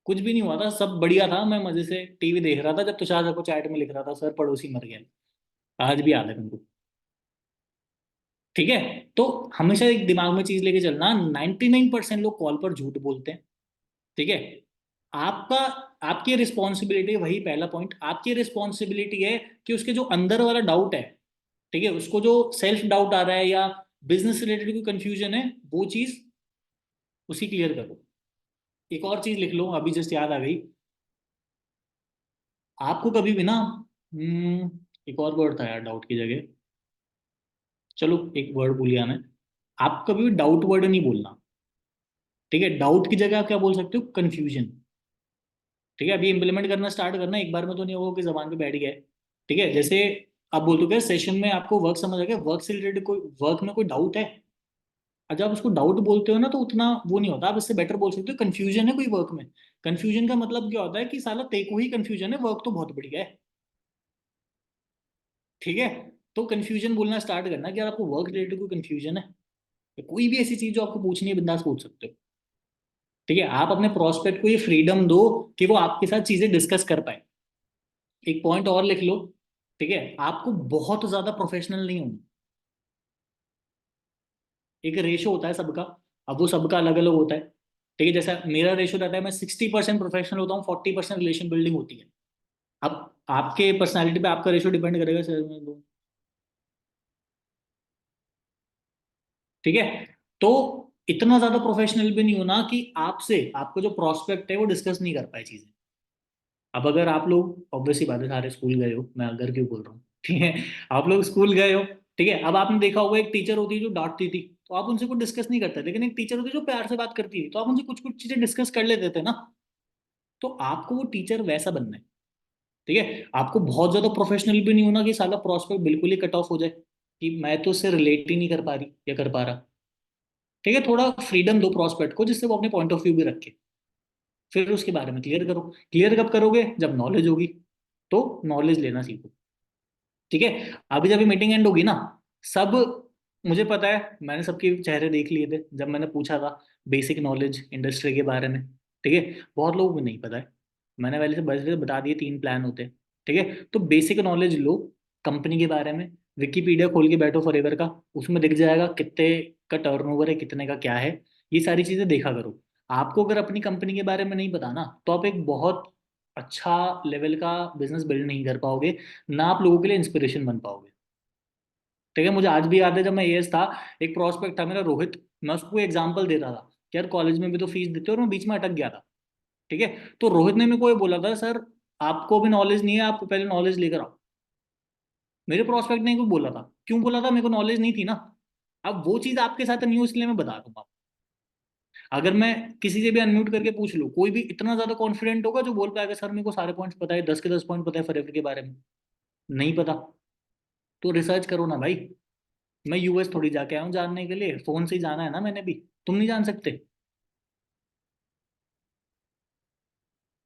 कुछ भी नहीं हुआ था, सब बढ़िया था। मैं मजे से टीवी देख रहा था जब तुषार सर को चैट में लिख रहा था, सर पड़ोसी मर गया। आज भी याद है मेरे को। ठीक है। तो हमेशा एक दिमाग में चीज लेके चलना, 99% लोग कॉल पर झूठ बोलते हैं। ठीक है। आपका आपकी रिस्पॉन्सिबिलिटी, वही पहला पॉइंट, आपकी रिस्पॉन्सिबिलिटी है कि उसके जो अंदर वाला डाउट है, ठीक है, उसको जो सेल्फ डाउट आ रहा है या बिजनेस रिलेटेड कोई कंफ्यूजन है, वो चीज उसी क्लियर करो। एक और चीज लिख लो, अभी जस्ट याद आ गई। आपको कभी भी ना, एक और वर्ड था यार डाउट की जगह, चलो एक वर्ड भूल गया मैं। आप कभी भी डाउट वर्ड नहीं बोलना। ठीक है, डाउट की जगह आप क्या बोल सकते हो, कंफ्यूजन। ठीक है, अभी इंप्लीमेंट करना स्टार्ट करना, एक बार में तो नहीं होगा कि जबान पे बैठ गया है। ठीक है, जैसे आप बोल तो क्या सेशन में आपको वर्क समझ आ गया, वर्क से रिलेटेड कोई वर्क में कोई डाउट है, और जब आप उसको डाउट बोलते हो ना तो उतना वो नहीं होता। आप इससे बेटर बोल सकते हो कंफ्यूजन है कोई वर्क में। कंफ्यूजन का मतलब क्या होता है कि साला तेको ही कंफ्यूजन है, वर्क तो बहुत बढ़िया है। ठीक है। तो कंफ्यूजन बोलना स्टार्ट करना कि यार आपको वर्क रिलेटेड कोई कंफ्यूजन है, या कोई भी ऐसी चीज जो आपको पूछनी है, बिंदास पूछ सकते हो। ठीक है, आप अपने प्रोस्पेक्ट को ये फ्रीडम दो कि वो आपके साथ चीजें डिस्कस कर पाए। एक पॉइंट और लिख लो। ठीक है, आपको बहुत ज्यादा प्रोफेशनल नहीं होना। एक रेशो होता है सबका, अब वो सबका अलग अलग होता है। ठीक है, जैसा मेरा रेशो रहता है, मैं 60% प्रोफेशनल होता हूँ, 40% रिलेशन बिल्डिंग होती है। अब आपके पर्सनैलिटी पे आपका रेशो डिपेंड करेगा सर मैं दो। ठीक है। तो इतना ज्यादा प्रोफेशनल भी नहीं होना कि आपसे आपका जो प्रोस्पेक्ट है वो डिस्कस नहीं कर पाए चीजें। अब अगर आप लोग, ऑब्वियसली बात है, सारे स्कूल गए हो, मैं अगर क्यों बोल रहा हूँ, ठीक है, आप लोग स्कूल गए हो। ठीक है, अब आपने देखा होगा एक टीचर होती है जो डांटती थी, तो आप उनसे कुछ डिस्कस नहीं करते, लेकिन एक टीचर होती है जो प्यार से बात करती थी, तो आप उनसे कुछ कुछ चीजें डिस्कस कर लेते थे ना। तो आपको वो टीचर वैसा बनना है। ठीक है, आपको बहुत ज्यादा प्रोफेशनल भी नहीं होना कि साला प्रोस्पेक्ट बिल्कुल ही कट ऑफ हो जाए कि मैं तो उससे रिलेट ही नहीं कर पा रही या कर पा रहा। ठीक है, थोड़ा फ्रीडम दो प्रोस्पेक्ट को, जिससे वो अपने पॉइंट ऑफ व्यू भी रखे। फिर उसके बारे में क्लियर करो। क्लियर कब करोगे, जब नॉलेज होगी। तो नॉलेज लेना सीखो। ठीक है। अभी जब मीटिंग एंड होगी ना, सब, मुझे पता है, मैंने सबके चेहरे देख लिए थे जब मैंने पूछा था बेसिक नॉलेज इंडस्ट्री के बारे में। ठीक है, बहुत लोगों को नहीं पता है। मैंने पहले से बस बता दिए 3 प्लान होते हैं। ठीक है, तो बेसिक नॉलेज लो कंपनी के बारे में। विकिपीडिया खोल के बैठो फॉरएवर का, उसमें दिख जाएगा कितने का टर्नओवर है, कितने का क्या है। ये सारी चीजें देखा करो। आपको अगर अपनी कंपनी के बारे में नहीं पता ना, तो आप एक बहुत अच्छा लेवल का बिजनेस बिल्ड नहीं कर पाओगे, ना आप लोगों के लिए इंस्पिरेशन बन पाओगे। ठीक है, मुझे आज भी याद है जब मैं एएस था, एक प्रोस्पेक्ट था मेरा रोहित। मैं उसको एग्जांपल देता था कि यार कॉलेज में भी तो फीस देते हो, और मैं बीच में अटक गया था। ठीक है, तो रोहित ने मेरे को ये बोला था, सर आपको भी नॉलेज नहीं है, आप पहले नॉलेज लेकर आओ। मेरे प्रोस्पेक्ट ने को बोला था, क्यों बोला था, मेरे को नॉलेज नहीं थी ना। अब वो चीज आपके साथ नहीं हो, इसलिए मैं बता दूंगा। अगर मैं किसी से भी अनम्यूट करके पूछ लूँ, कोई भी इतना ज्यादा कॉन्फिडेंट होगा जो बोल पाएगा सर मेरे को सारे पॉइंट्स पता है, 10 के 10 पॉइंट पता है फॉरएवर के बारे में। नहीं पता, तो रिसर्च करो ना भाई। मैं यूएस थोड़ी जाके आया हूँ जानने के लिए, फोन से ही जाना है ना मैंने भी। तुम नहीं जान सकते।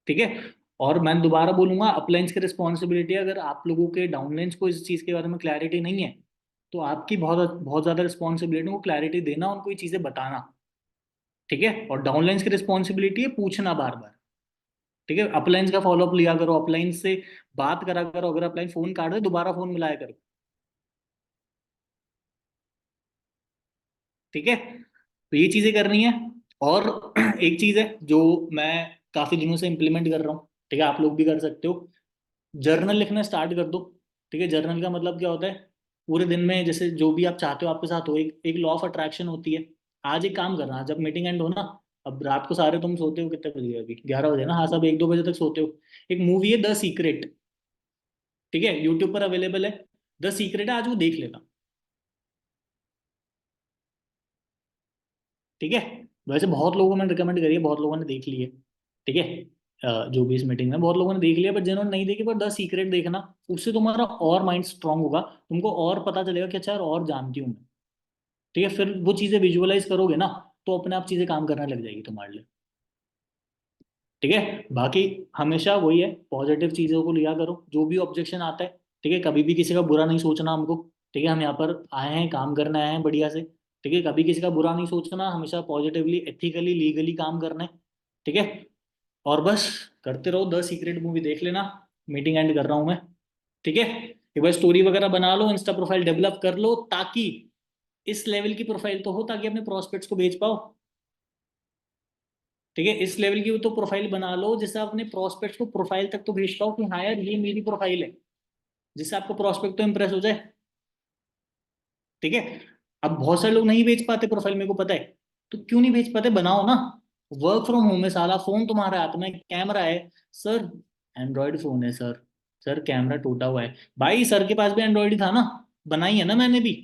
ठीक है। और मैं दोबारा बोलूंगा, अपलाइंस की रिस्पॉन्सिबिलिटी है, अगर आप लोगों के डाउनलाइंस को इस चीज के बारे में क्लैरिटी नहीं है, तो आपकी बहुत बहुत ज्यादा रिस्पॉन्सिबिलिटी को क्लैरिटी देना, उनको ये चीजें बताना। ठीक है, और डाउनलाइंस की रिस्पॉन्सिबिलिटी है पूछना बार बार। ठीक है, अपलाइंस का फॉलोअप लिया करो, अपलाइन से बात करा करो, अगर अपलाइन फोन काट दे दोबारा फोन मिलाया करो। ठीक है, तो ये चीजें करनी है। और एक चीज है जो मैं काफी दिनों से इम्प्लीमेंट कर रहा हूँ। ठीक है, आप लोग भी कर सकते हो। जर्नल लिखना स्टार्ट कर दो। ठीक है, जर्नल का मतलब क्या होता है, पूरे दिन में जैसे जो भी आप चाहते हो आपके साथ हो, एक एक लॉ ऑफ अट्रैक्शन होती है। आज एक काम करना, जब मीटिंग एंड हो ना, अब रात को सारे तुम सोते हो कितने बजे, अभी 11 बजे ना, हाँ सब 1-2 बजे तक सोते हो। एक मूवी है द सीक्रेट, ठीक है, यूट्यूब पर अवेलेबल है। द सीक्रेट है, आज वो देख लेना। ठीक है, वैसे बहुत लोगों को मैंने रिकमेंड करी है, बहुत लोगों ने देख ली है। ठीक है, जो भी इस मीटिंग में बहुत लोगों ने देख लिया, पर जिन्होंने नहीं देखी, पर द सीक्रेट देखना। उससे तुम्हारा और माइंड स्ट्रांग होगा, तुमको और पता चलेगा कि अच्छा यार और जानती हूँ मैं। ठीक है, फिर वो चीजें विजुअलाइज करोगे ना, तो अपने आप चीजें काम करने लग जाएगी तुम्हारे लिए। ठीक है, बाकी हमेशा वही है, पॉजिटिव चीजों को लिया करो, जो भी ऑब्जेक्शन आता है। ठीक है, कभी भी किसी का बुरा नहीं सोचना हमको। ठीक है, हम यहाँ पर आए हैं, काम करने आए हैं बढ़िया से। ठीक है, कभी किसी का बुरा नहीं सोचना, हमेशा पॉजिटिवली एथिकली लीगली काम करना है। ठीक है, और बस करते रहो। द सीक्रेट मूवी देख लेना। मीटिंग एंड कर रहा हूँ मैं। ठीक है, एक बार स्टोरी वगैरह बना लो, इंस्टा प्रोफाइल डेवलप कर लो, ताकि इस लेवल की प्रोफाइल तो हो, ताकि अपने प्रोस्पेक्ट्स को भेज पाओ। ठीक है, इस लेवल की तो प्रोफाइल बना लो जिससे आप अपने प्रोस्पेक्ट्स को प्रोफाइल तक तो भेज पाओ कि हाँ यार ये मेरी प्रोफाइल है, जिससे आपको प्रोस्पेक्ट तो इंप्रेस हो जाए। ठीक है, अब बहुत सारे लोग नहीं भेज पाते प्रोफाइल, मेरे को पता है। तो क्यों नहीं भेज पाते, बनाओ ना। वर्क फ्रॉम होम है, साला फोन तुम्हारे हाथ में, कैमरा है। सर, एंड्रॉयड फोन है सर। सर कैमरा टूटा हुआ है। भाई सर के पास भी एंड्रॉयड ही था ना, बनाई है ना मैंने भी।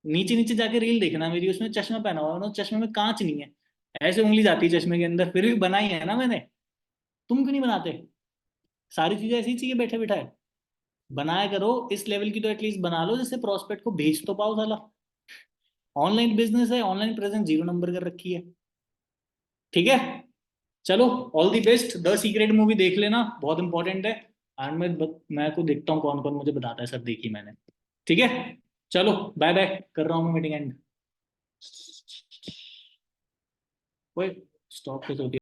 नीचे नीचे जाके रील देखना मेरी, उसमें चश्मा पहना हुआ है ना, चश्मे में कांच नहीं है। ऐसे उंगली जाती है चश्मे के अंदर, फिर भी बनाई है ना मैंने। तुम क्यों नहीं बनाते? सारी चीजें ऐसी चाहिए बैठे बिठाए। बनाया करो, इस लेवल की तो एटलीस्ट बना लो जिससे प्रोस्पेक्ट को भेज तो पाओ साला। ऑनलाइन बिजनेस है, ऑनलाइन प्रेजेंस 0 नंबर कर रखी है। ठीक है, चलो, all the best. The secret movie देख लेना, बहुत इंपॉर्टेंट है। एंड मैं को देखता हूँ कौन कौन मुझे बताता है सर देखी मैंने। ठीक है, चलो, बाय बाय, कर रहा हूँ मैं मीटिंग एंड। ओए, स्टॉप कैसे होती है?